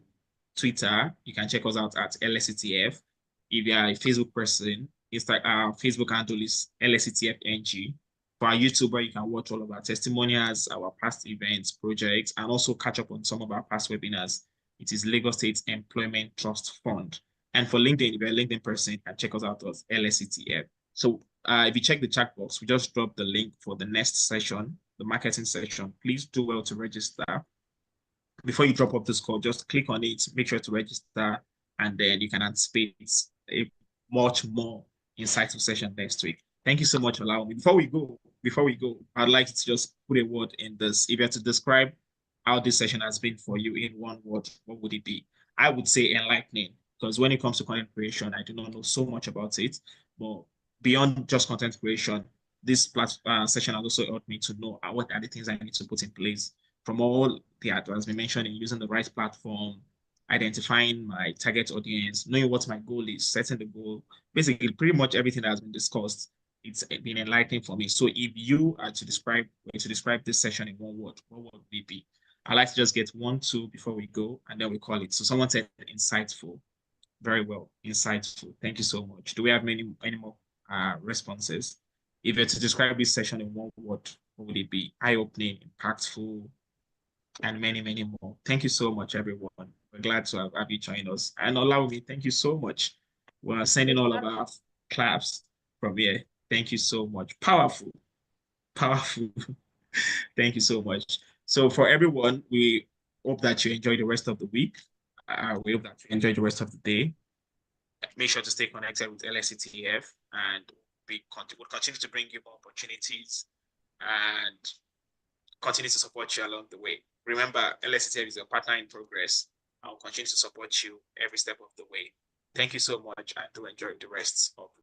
Twitter, you can check us out at LSETF. If you are a Facebook person, Facebook handle is LSETFNG. For our YouTube, where you can watch all of our testimonials, our past events, projects, and also catch up on some of our past webinars. It is Lagos State Employment Trust Fund. And for LinkedIn, if you're a LinkedIn person, you can check us out as LSETF. So if you check the chat box, we just dropped the link for the next session, the marketing section. Please do well to register. Before you drop off this call, just click on it, make sure to register, and then you can anticipate a much more insightful session next week. Thank you so much for allowing me. Before we go, before we go, I'd like to just put a word in this. If you had to describe how this session has been for you in one word, what would it be? I would say enlightening, because when it comes to content creation, I do not know so much about it. But beyond just content creation, this session has also helped me to know what are the things I need to put in place from all that has been mentioned in using the right platform, identifying my target audience, knowing what my goal is, setting the goal, basically pretty much everything that has been discussed. It's been enlightening for me. So if you are to describe this session in one word, what would it be? I like to just get 1, 2 before we go, and then we call it. So someone said insightful. Very well, insightful. Thank you so much. Do we have any more responses? If you're to describe this session in one word, what would it be? Eye-opening, impactful, and many, many more. Thank you so much, everyone. We're glad to have you join us. And allow me, thank you so much. We're sending all of our claps from here. Thank you so much. Powerful, powerful. Thank you so much. So for everyone, we hope that you enjoy the rest of the week. We hope that you enjoy the rest of the day. Make sure to stay connected with LSCTF, and we'll continue to bring you more opportunities and continue to support you along the way. Remember, LSCTF is a partner in progress. I'll continue to support you every step of the way. Thank you so much, and do enjoy the rest of